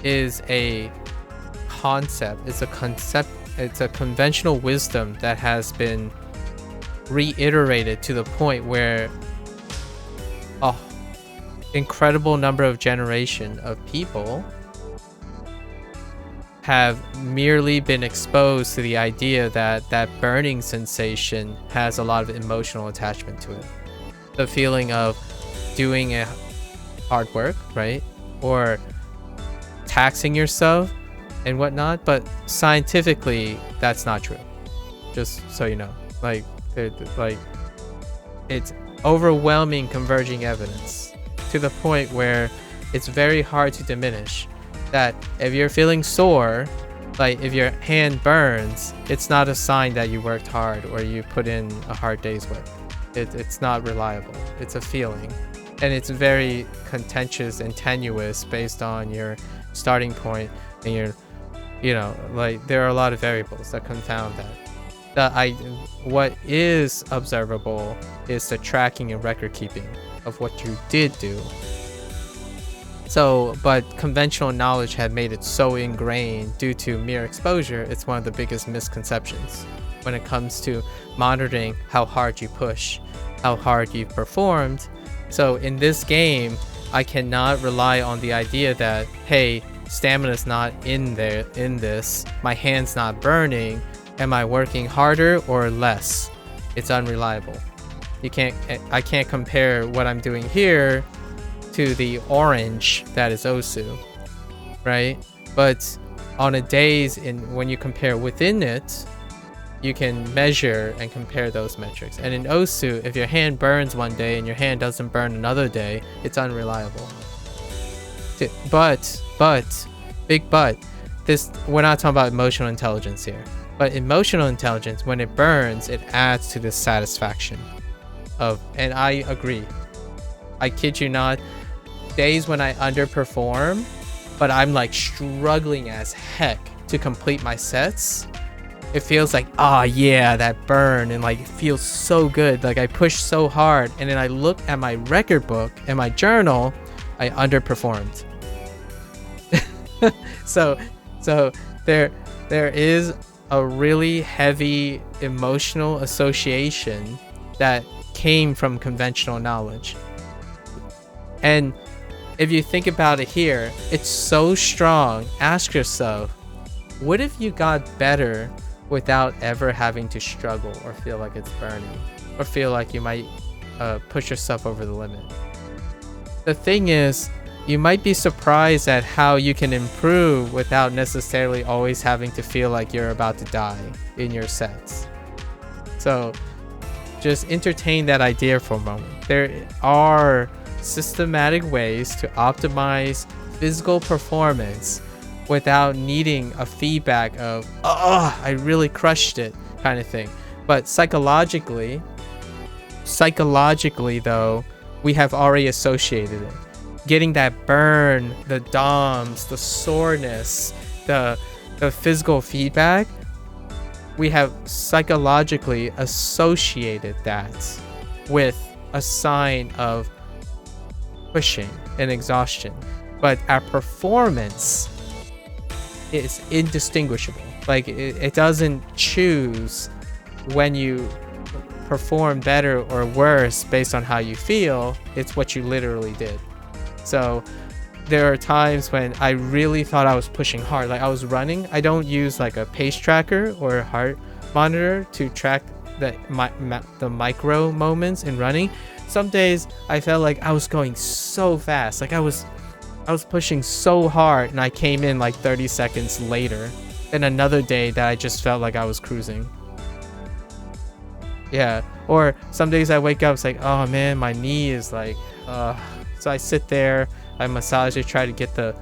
is a concept. It's a conventional wisdom that has been reiterated to the point where an incredible number of generation of people have merely been exposed to the idea that that burning sensation has a lot of emotional attachment to it. The feeling of doing a hard work, right? Or taxing yourself and whatnot, but scientifically that's not true. Just so you know, like it's overwhelming converging evidence to the point where it's very hard to diminish that if you're feeling sore, like if your hand burns, it's not a sign that you worked hard or you put in a hard day's work. It's not reliable. It's a feeling, and it's very contentious and tenuous based on your starting point and your, you know, like there are a lot of variables that confound that. What is observable is the tracking and record keeping of what you did do. So, but conventional knowledge had made it so ingrained due to mere exposure. It's one of the biggest misconceptions when it comes to monitoring how hard you push, how hard you've performed. So in this game, I cannot rely on the idea that, hey, stamina's not in this, my hand's not burning, am I working harder or less? It's unreliable. I can't compare what I'm doing here to the orange that is Osu, right? But on a days when you compare within it, you can measure and compare those metrics. And in Osu, if your hand burns one day and your hand doesn't burn another day, it's unreliable. But big but, this, we're not talking about emotional intelligence here, but emotional intelligence, when it burns, it adds to the satisfaction of, and I agree, I kid you not, days when I underperform, but I'm like struggling as heck to complete my sets, it feels like, ah, yeah, that burn, and like it feels so good, like I pushed so hard, and then I look at my record book and my journal, I underperformed. so there is a really heavy emotional association that came from conventional knowledge. And if you think about it here, it's so strong. Ask yourself, what if you got better without ever having to struggle or feel like it's burning or feel like you might push yourself over the limit? The thing is, you might be surprised at how you can improve without necessarily always having to feel like you're about to die in your sets. So just entertain that idea for a moment. There are systematic ways to optimize physical performance without needing a feedback of, oh, I really crushed it kind of thing. But psychologically though, we have already associated it. Getting that burn, the DOMs, the soreness, the physical feedback, we have psychologically associated that with a sign of pushing and exhaustion. But our performance is indistinguishable. Like it doesn't choose when you perform better or worse based on how you feel. It's what you literally did. So there are times when I really thought I was pushing hard, like I was running. I don't use like a pace tracker or a heart monitor to track the micro moments in running. Some days I felt like I was going so fast, like I was pushing so hard, and I came in like 30 seconds later. And another day that I just felt like I was cruising. Yeah. Or some days I wake up, it's like, oh man, my knee is like, so I sit there, I massage it, try to get the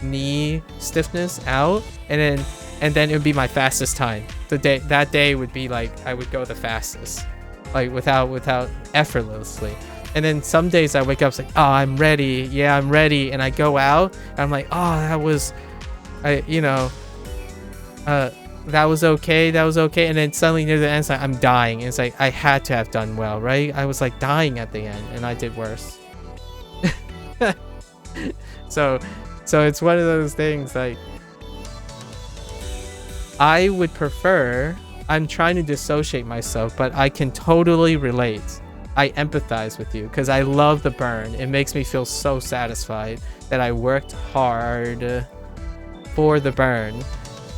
knee stiffness out, and then it would be my fastest time. That day would be like I would go the fastest, like without effortlessly. And then some days I wake up, it's like, oh, I'm ready. Yeah, I'm ready. And I go out, and I'm like, oh, that was okay. And then suddenly near the end, it's like I'm dying. It's like I had to have done well, right? I was like dying at the end, and I did worse. So it's one of those things, like I would prefer, I'm trying to dissociate myself, but I can totally relate. I empathize with you because I love the burn. It makes me feel so satisfied that I worked hard for the burn.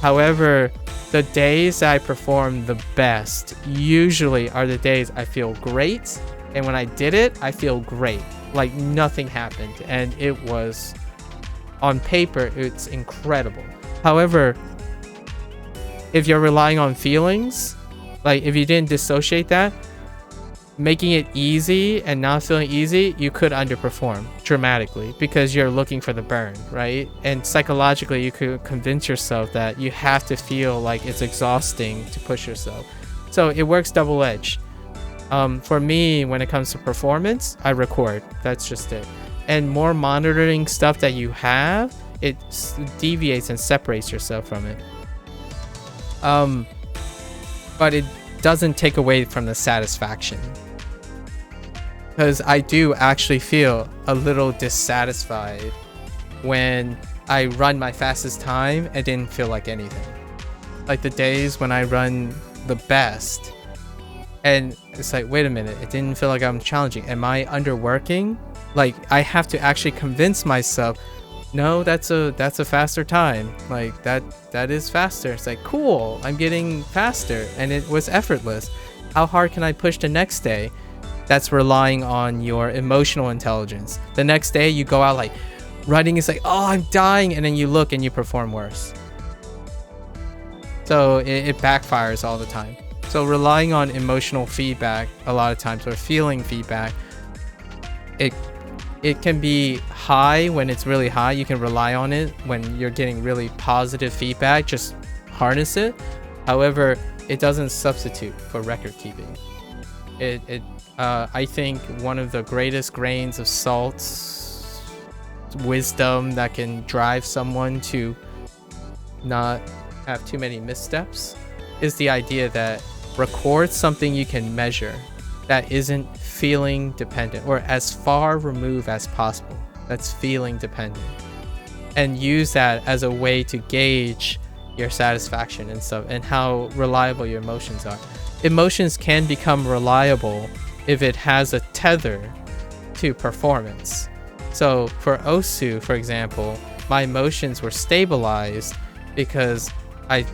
However, the days that I perform the best usually are the days I feel great, and when I did it, I feel great. Like nothing happened, and it was, on paper, it's incredible. However, if you're relying on feelings, like if you didn't dissociate that, making it easy and not feeling easy, you could underperform dramatically because you're looking for the burn, right? And psychologically, you could convince yourself that you have to feel like it's exhausting to push yourself. So it works double-edged. For me, when it comes to performance, I record. That's just it. And more monitoring stuff that you have, it deviates and separates yourself from it. But it doesn't take away from the satisfaction. Because I do actually feel a little dissatisfied when I run my fastest time and didn't feel like anything. Like the days when I run the best, and it's like, wait a minute, it didn't feel like I'm challenging. Am I underworking? Like I have to actually convince myself, no, that's a faster time. Like that is faster. It's like, cool, I'm getting faster, and it was effortless. How hard can I push the next day? That's relying on your emotional intelligence. The next day you go out like running, it's like, oh, I'm dying, and then you look and you perform worse. So it backfires all the time. So relying on emotional feedback a lot of times, or feeling feedback, it can be high when it's really high. You can rely on it when you're getting really positive feedback. Just harness it. However, it doesn't substitute for record keeping. I think one of the greatest grains of salt wisdom that can drive someone to not have too many missteps is the idea that record something you can measure that isn't feeling dependent, or as far removed as possible that's feeling dependent, and use that as a way to gauge your satisfaction and stuff, and how reliable your emotions are. Emotions can become reliable if it has a tether to performance. So for Osu, for example, my emotions were stabilized because I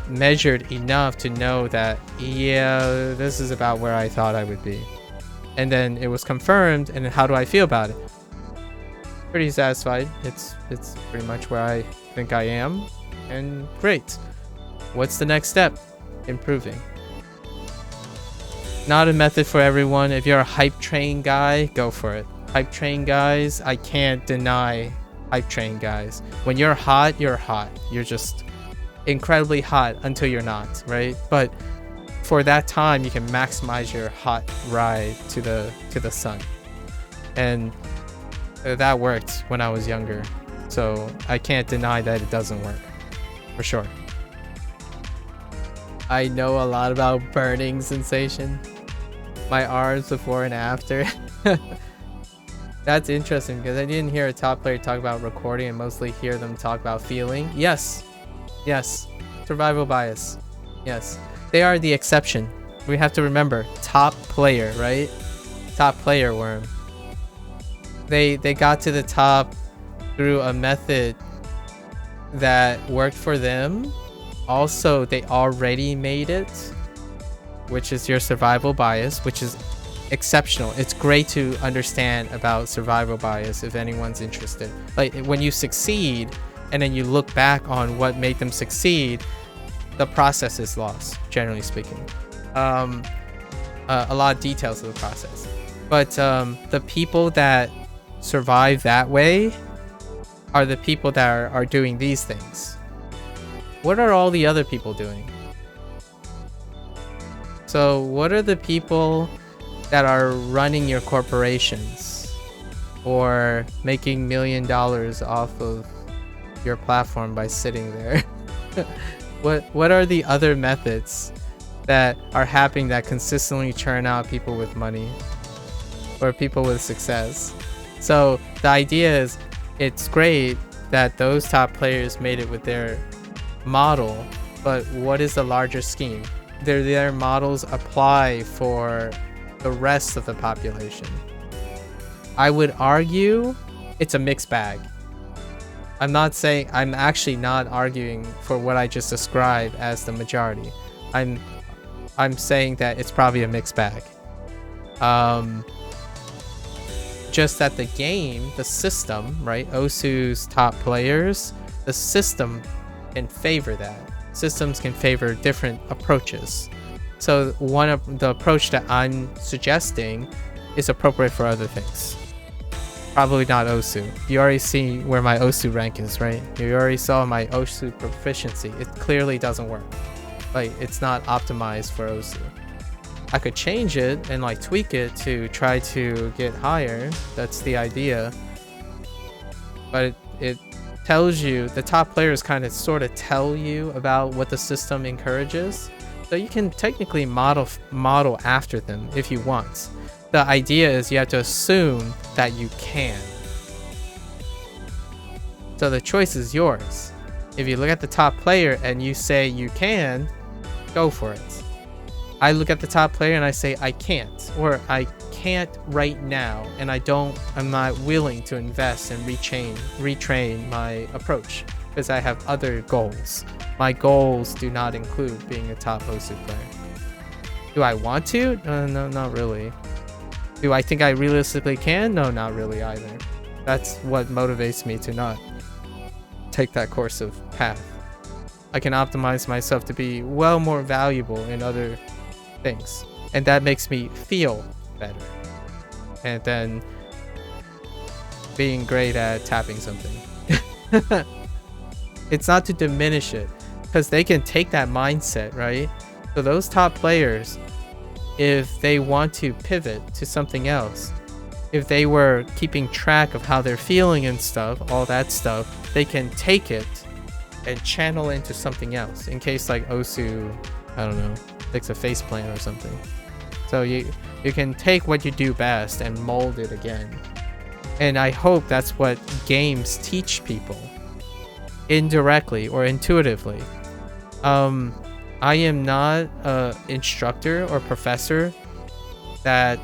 measured enough to know that, yeah, this is about where I thought I would be. And then it was confirmed, and then how do I feel about it? Pretty satisfied. It's pretty much where I think I am, and great. What's the next step? Improving. Not a method for everyone. If you're a hype train guy, go for it. Hype train guys, I can't deny hype train guys. When you're hot, you're hot. You're just incredibly hot until you're not, right? But for that time, you can maximize your hot ride to the sun. And that worked when I was younger. So I can't deny that it doesn't work, for sure. I know a lot about burning sensation. My arms before and after. That's interesting because I didn't hear a top player talk about recording and mostly hear them talk about feeling. Yes. Survival bias. Yes. They are the exception. We have to remember, top player, right? Top player worm. They got to the top through a method that worked for them. Also, they already made it, which is your survival bias, which is exceptional. It's great to understand about survival bias if anyone's interested. Like when you succeed and then you look back on what made them succeed, the process is lost, generally speaking. A lot of details of the process. But the people that survive that way are the people that are doing these things. What are all the other people doing? So what are the people that are running your corporations or making $1 million off of your platform by sitting there? What are the other methods that are happening that consistently churn out people with money or people with success? So the idea is, it's great that those top players made it with their model, but what is the larger scheme? Their models apply for the rest of the population. I would argue it's a mixed bag. I'm actually not arguing for what I just described as the majority. I'm saying that it's probably a mixed bag. Just that the game, the system, right? Osu's top players, the system can favor that. Systems can favor different approaches. So one of the approach that I'm suggesting is appropriate for other things. Probably not Osu. You already see where my Osu rank is, right? You already saw my Osu proficiency. It clearly doesn't work. Like, it's not optimized for Osu. I could change it and like tweak it to try to get higher. That's the idea. But it tells you, the top players kind of sort of tell you about what the system encourages. So you can technically model after them if you want. The idea is you have to assume that you can. So the choice is yours. If you look at the top player and you say you can, go for it. I look at the top player and I say I can't, or I can't right now, and I'm not willing to invest and retrain my approach because I have other goals. My goals do not include being a top Osu player. Do I want to? No, not really. Do I think I realistically can? No, not really either. That's what motivates me to not take that course of path. I can optimize myself to be well more valuable in other things, and that makes me feel better. And then being great at tapping something. It's not to diminish it, because they can take that mindset, right? So those top players, if they want to pivot to something else, if they were keeping track of how they're feeling and stuff, all that stuff, they can take it and channel into something else. In case like Osu, I don't know, fix a faceplant or something. So you can take what you do best and mold it again. And I hope that's what games teach people, indirectly or intuitively. I am not a instructor or professor that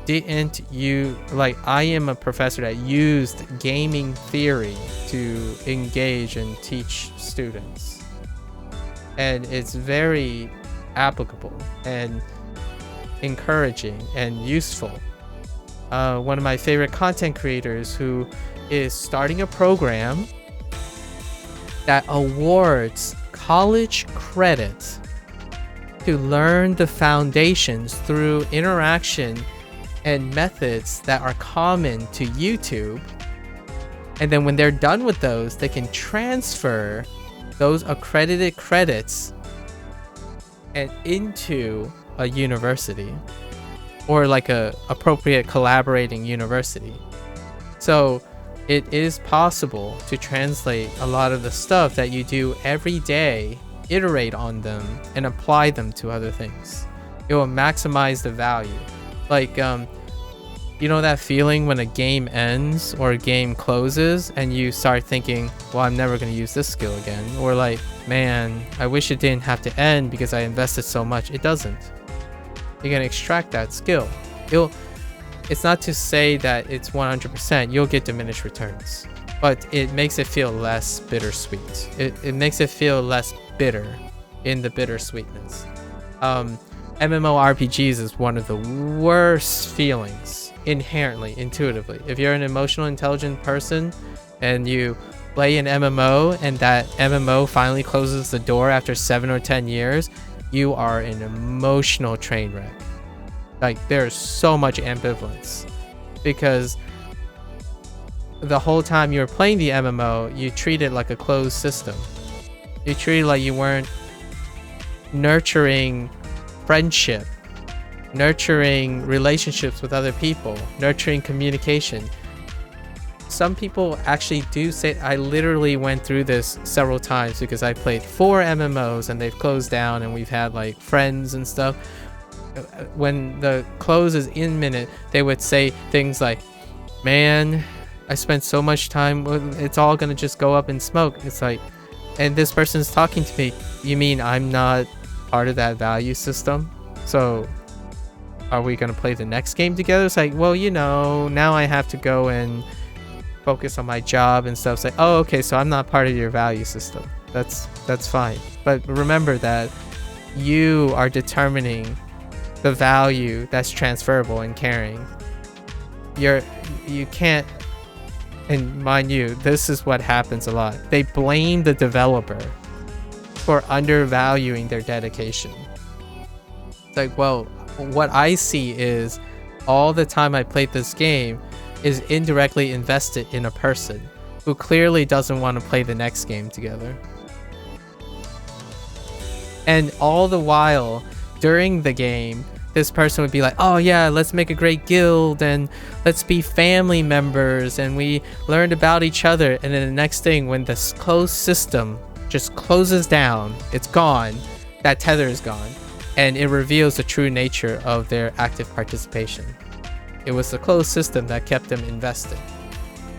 didn't use, like, I am a professor that used gaming theory to engage and teach students, and it's very applicable and encouraging and useful. One of my favorite content creators who is starting a program that awards college credit to learn the foundations through interaction and methods that are common to YouTube. And then when they're done with those, they can transfer those accredited credits and into a university, or like a appropriate collaborating university. So it is possible to translate a lot of the stuff that you do every day, iterate on them, and apply them to other things. It will maximize the value. Like, you know that feeling when a game ends or a game closes and you start thinking, well, I'm never going to use this skill again. Or like, man, I wish it didn't have to end because I invested so much. It doesn't. You're going to extract that skill. It's not to say that it's 100%. You'll get diminished returns, but it makes it feel less bittersweet. It makes it feel less bitter in the bittersweetness. MMORPGs is one of the worst feelings inherently, intuitively. If you're an emotional intelligent person and you play an MMO and that MMO finally closes the door after 7 or 10 years, you are an emotional train wreck. Like, there's so much ambivalence because the whole time you were playing the MMO, you treat it like a closed system. You treat it like you weren't nurturing friendship, nurturing relationships with other people, nurturing communication. Some people actually do say, I literally went through this several times because I played 4 MMOs and they've closed down and we've had like friends and stuff. When the close is imminent, they would say things like, man, I spent so much time, it's all gonna just go up in smoke. It's like, and this person's talking to me, you mean I'm not part of that value system? So are we gonna play the next game together? It's like, well, you know, now I have to go and focus on my job and stuff. It's like, oh, okay, so I'm not part of your value system. That's fine. But remember that you are determining the value that's transferable and caring. You can't, and mind you, this is what happens a lot. They blame the developer for undervaluing their dedication. It's like, well, what I see is all the time I played this game is indirectly invested in a person who clearly doesn't want to play the next game together. And all the while during the game, this person would be like, oh yeah, let's make a great guild and let's be family members and we learned about each other. And then the next thing, when this closed system just closes down, it's gone, that tether is gone, and it reveals the true nature of their active participation. It was the closed system that kept them invested,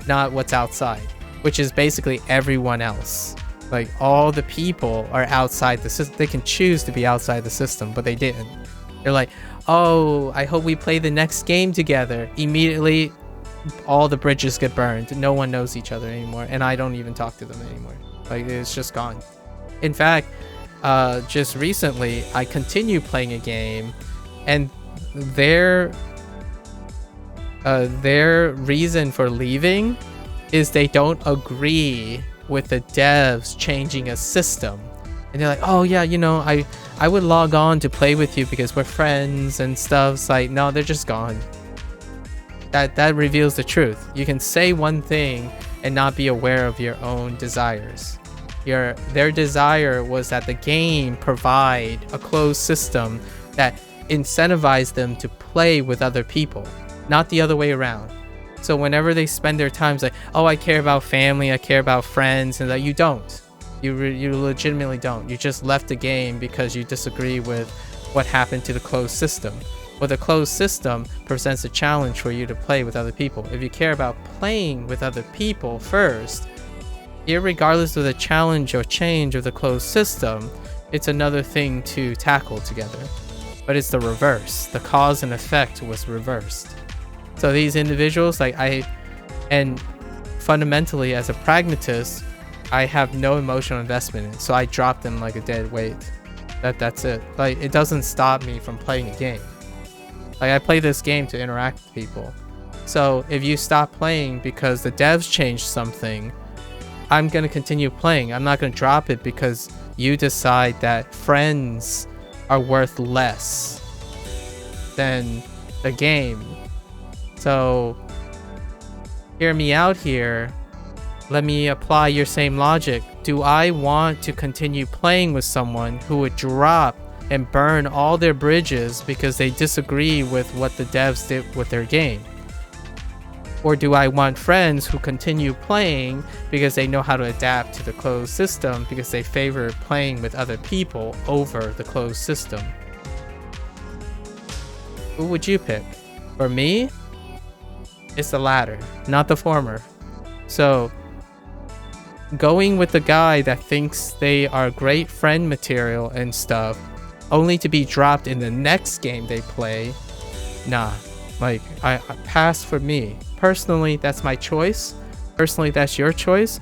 not what's outside, which is basically everyone else. Like, all the people are outside the system. They can choose to be outside the system, but they didn't. They're like, oh, I hope we play the next game together. Immediately, all the bridges get burned. No one knows each other anymore, and I don't even talk to them anymore. Like, it's just gone. In fact, just recently, I continued playing a game, and their reason for leaving is they don't agree with the devs changing a system. And they're like, oh yeah, you know, I would log on to play with you because we're friends and stuff. It's like, no, they're just gone. That reveals the truth. You can say one thing and not be aware of your own desires. Their desire was that the game provide a closed system that incentivized them to play with other people, not the other way around. So whenever they spend their time, it's like, oh, I care about family, I care about friends, and that you don't. You legitimately don't. You just left the game because you disagree with what happened to the closed system. Well, the closed system presents a challenge for you to play with other people. If you care about playing with other people first, irregardless of the challenge or change of the closed system, it's another thing to tackle together. But it's the reverse. The cause and effect was reversed. So these individuals, and fundamentally as a pragmatist, I have no emotional investment in it. So I drop them like a dead weight. That's it. Like, it doesn't stop me from playing a game. Like, I play this game to interact with people. So if you stop playing because the devs changed something, I'm going to continue playing. I'm not going to drop it because you decide that friends are worth less than the game. So hear me out here. Let me apply your same logic. Do I want to continue playing with someone who would drop and burn all their bridges because they disagree with what the devs did with their game? Or do I want friends who continue playing because they know how to adapt to the closed system because they favor playing with other people over the closed system? Who would you pick? For me, it's the latter, not the former. So going with the guy that thinks they are great friend material and stuff, only to be dropped in the next game they play, nah. Like, I pass for me. Personally, that's my choice. Personally, that's your choice.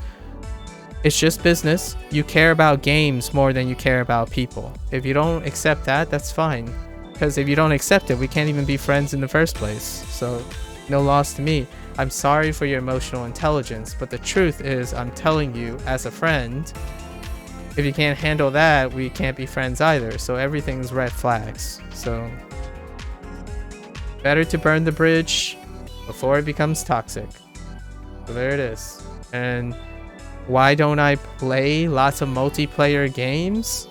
It's just business. You care about games more than you care about people. If you don't accept that, that's fine. Because if you don't accept it, we can't even be friends in the first place. So, no loss to me. I'm sorry for your emotional intelligence, but the truth is, I'm telling you, as a friend, if you can't handle that, we can't be friends either. So everything's red flags. So better to burn the bridge before it becomes toxic. So there it is. And why don't I play lots of multiplayer games?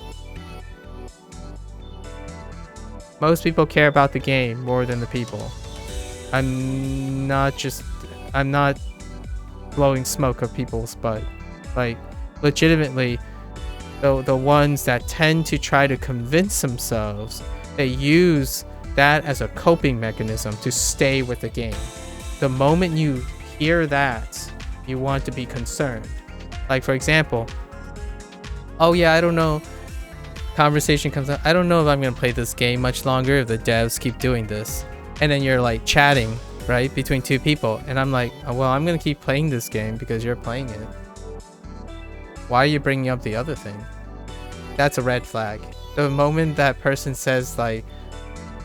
Most people care about the game more than the people. I'm not blowing smoke up people's butt. Like, legitimately, the ones that tend to try to convince themselves, they use that as a coping mechanism to stay with the game. The moment you hear that, you want to be concerned. Like, for example, oh yeah, I don't know, conversation comes up, I don't know if I'm gonna play this game much longer if the devs keep doing this. And then you're like chatting, right, between two people, and I'm like, oh, well, I'm gonna keep playing this game because you're playing it. Why are you bringing up the other thing? That's a red flag. The moment that person says like,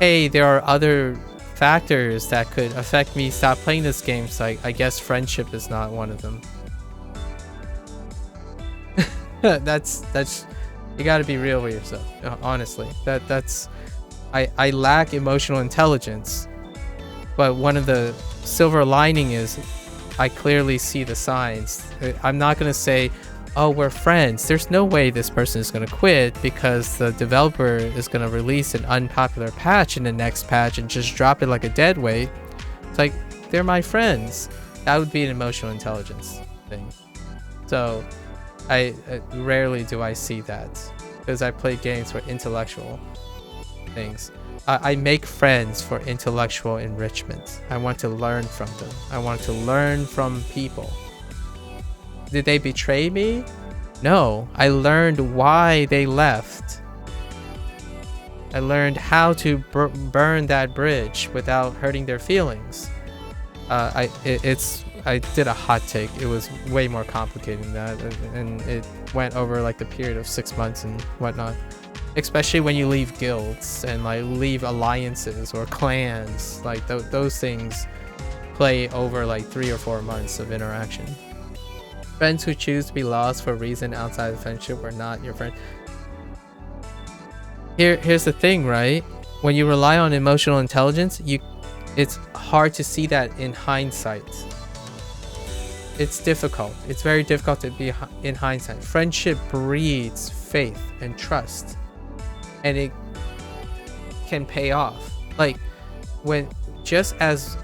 hey, there are other factors that could affect me stop playing this game, so I guess friendship is not one of them. that's you got to be real with yourself, honestly. I lack emotional intelligence, but one of the silver lining is I clearly see the signs. I'm not going to say, oh, we're friends. There's no way this person is going to quit because the developer is going to release an unpopular patch in the next patch and just drop it like a dead weight. It's like, they're my friends. That would be an emotional intelligence thing. So I rarely do I see that because I play games for intellectual things. I make friends for intellectual enrichment. I want to learn from them. I want to learn from people. Did they betray me? No. I learned why they left. I learned how to burn that bridge without hurting their feelings. I did a hot take. It was way more complicated than that, and it went over like the period of 6 months and whatnot. Especially when you leave guilds and like leave alliances or clans, like those things play over like 3 or 4 months of interaction. Friends who choose to be lost for a reason outside of friendship are not your friend. Here's the thing, right? When you rely on emotional intelligence, it's hard to see that in hindsight. It's difficult. It's very difficult to be in hindsight. Friendship breeds faith and trust, and it can pay off. Like, when just as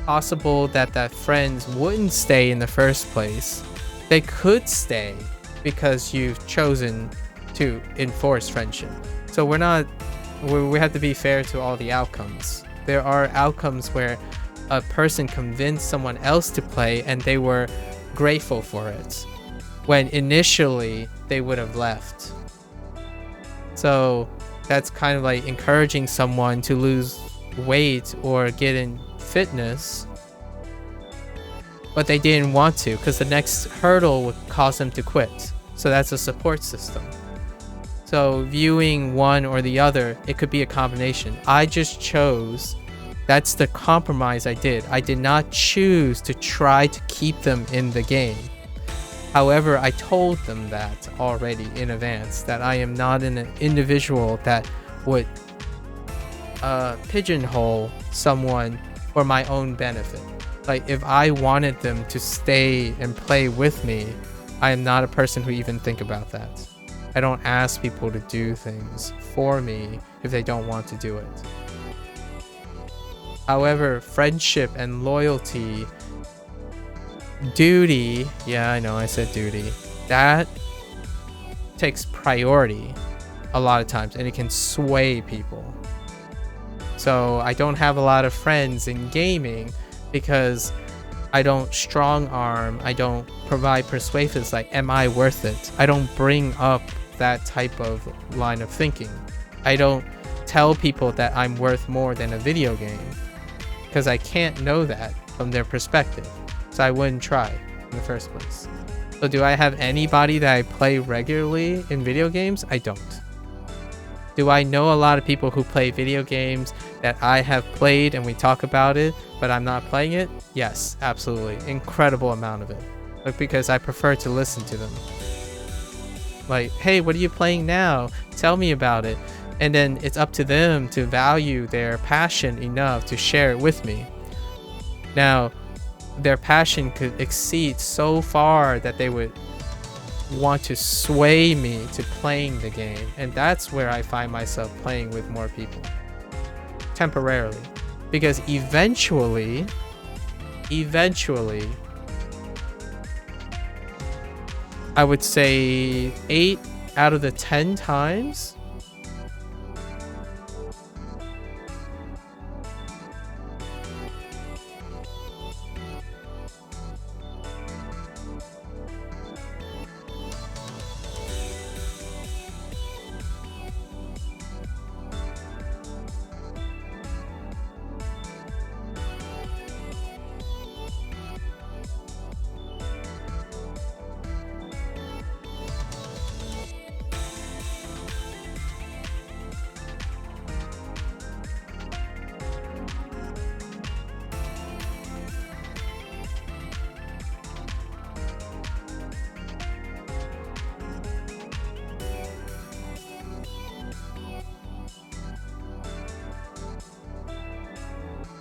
possible that friends wouldn't stay in the first place, they could stay because you've chosen to enforce friendship. So we have to be fair to all the outcomes. There are outcomes where a person convinced someone else to play and they were grateful for it when initially they would have left. So that's kind of like encouraging someone to lose weight or get in fitness, but they didn't want to because the next hurdle would cause them to quit. So that's a support system. So viewing one or the other, it could be a combination. I just chose, that's the compromise I did. I did not choose to try to keep them in the game. However, I told them that already in advance, that I am not an individual that would pigeonhole someone for my own benefit. Like, if I wanted them to stay and play with me, I am not a person who even think about that. I don't ask people to do things for me if they don't want to do it. However, friendship and loyalty, duty, yeah, I know I said duty, that takes priority a lot of times, and it can sway people. So I don't have a lot of friends in gaming because I don't strong arm, I don't provide persuasives like, am I worth it? I don't bring up that type of line of thinking. I don't tell people that I'm worth more than a video game because I can't know that from their perspective. So I wouldn't try in the first place. So do I have anybody that I play regularly in video games? I don't. Do I know a lot of people who play video games that I have played and we talk about it, but I'm not playing it? Yes, absolutely. Incredible amount of it. But because I prefer to listen to them. Like, hey, what are you playing now? Tell me about it. And then it's up to them to value their passion enough to share it with me. Now, their passion could exceed so far that they would want to sway me to playing the game. And that's where I find myself playing with more people. Temporarily. Because eventually, I would say 8 out of the 10 times,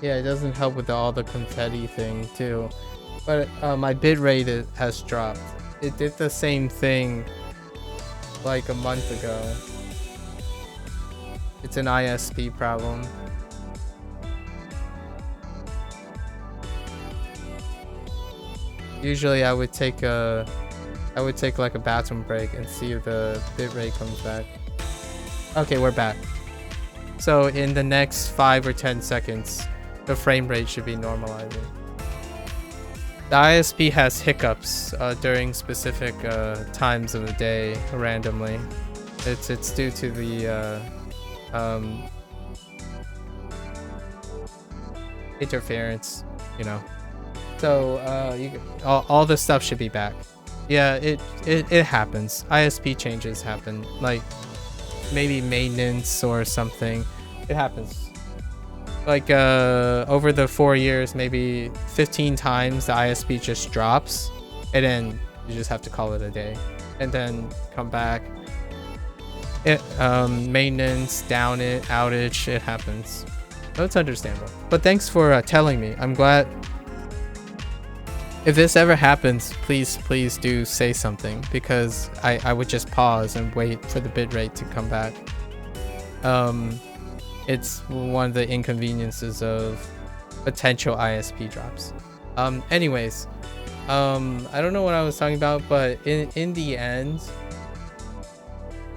yeah, it doesn't help with all the confetti thing too. But my bitrate has dropped. It did the same thing like a month ago. It's an ISP problem. Usually I would take like a bathroom break and see if the bitrate comes back. Okay, we're back. So in the next 5 or 10 seconds, the frame rate should be normalizing. The ISP has hiccups during specific times of the day randomly. It's due to the interference, you know. So all this stuff should be back. Yeah, it happens. ISP changes happen, like maybe maintenance or something. It happens. Like over the 4 years, maybe 15 times the ISP just drops, and then you just have to call it a day, and then come back. Maintenance, down it, outage, it happens. So it's understandable. But thanks for telling me. I'm glad. If this ever happens, please do say something, because I would just pause and wait for the bitrate to come back. It's one of the inconveniences of potential ISP drops. Anyways, I don't know what I was talking about, but in the end,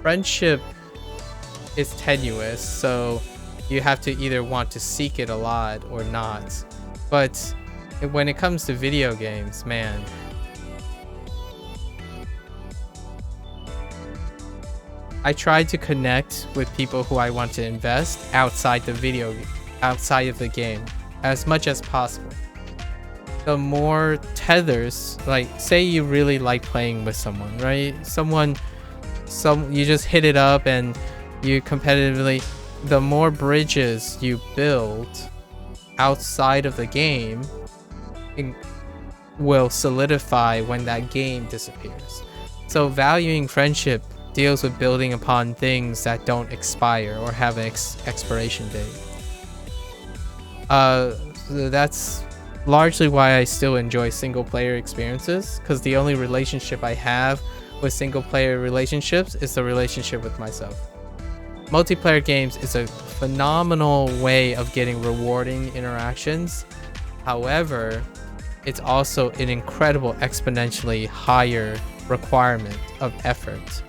friendship is tenuous, so you have to either want to seek it a lot or not. But when it comes to video games, man, I try to connect with people who I want to invest outside of the game as much as possible. The more tethers, like say you really like playing with someone, right? You just hit it up and you competitively, the more bridges you build outside of the game will solidify when that game disappears. So valuing friendship deals with building upon things that don't expire or have an expiration date. So that's largely why I still enjoy single player experiences, because the only relationship I have with single player relationships is the relationship with myself. Multiplayer games is a phenomenal way of getting rewarding interactions. However, it's also an incredible exponentially higher requirement of effort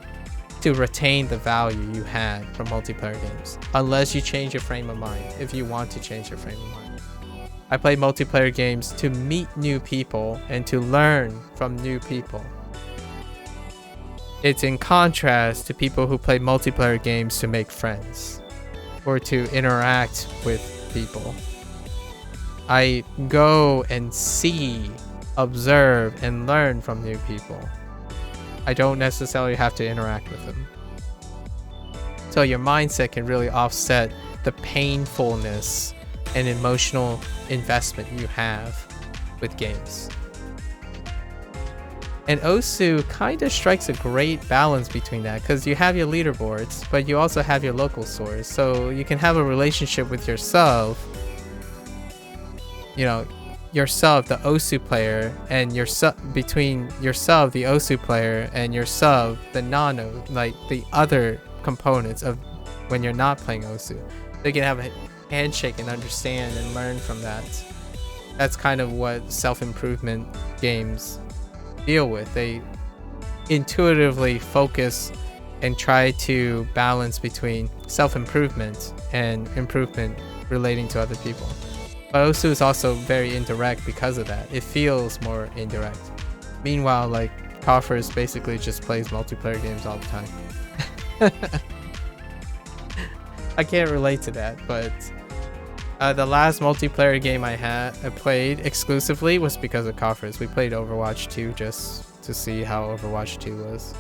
to retain the value you had from multiplayer games, unless you change your frame of mind, if you want to change your frame of mind. I play multiplayer games to meet new people and to learn from new people. It's in contrast to people who play multiplayer games to make friends or to interact with people. I go and see, observe, and learn from new people. I don't necessarily have to interact with them. So your mindset can really offset the painfulness and emotional investment you have with games. And Osu kind of strikes a great balance between that, because you have your leaderboards, but you also have your local stores. So you can have a relationship with yourself, yourself, the Osu player, and between yourself, the Osu player, and yourself, the Nano, like the other components of when you're not playing Osu. They can have a handshake and understand and learn from that. That's kind of what self-improvement games deal with. They intuitively focus and try to balance between self-improvement and improvement relating to other people. But Osu is also very indirect because of that. It feels more indirect. Meanwhile, like, Coffers basically just plays multiplayer games all the time. I can't relate to that, but the last multiplayer game I played exclusively was because of Coffers. We played Overwatch 2 just to see how Overwatch 2 was.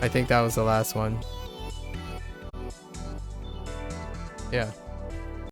I think that was the last one. Yeah.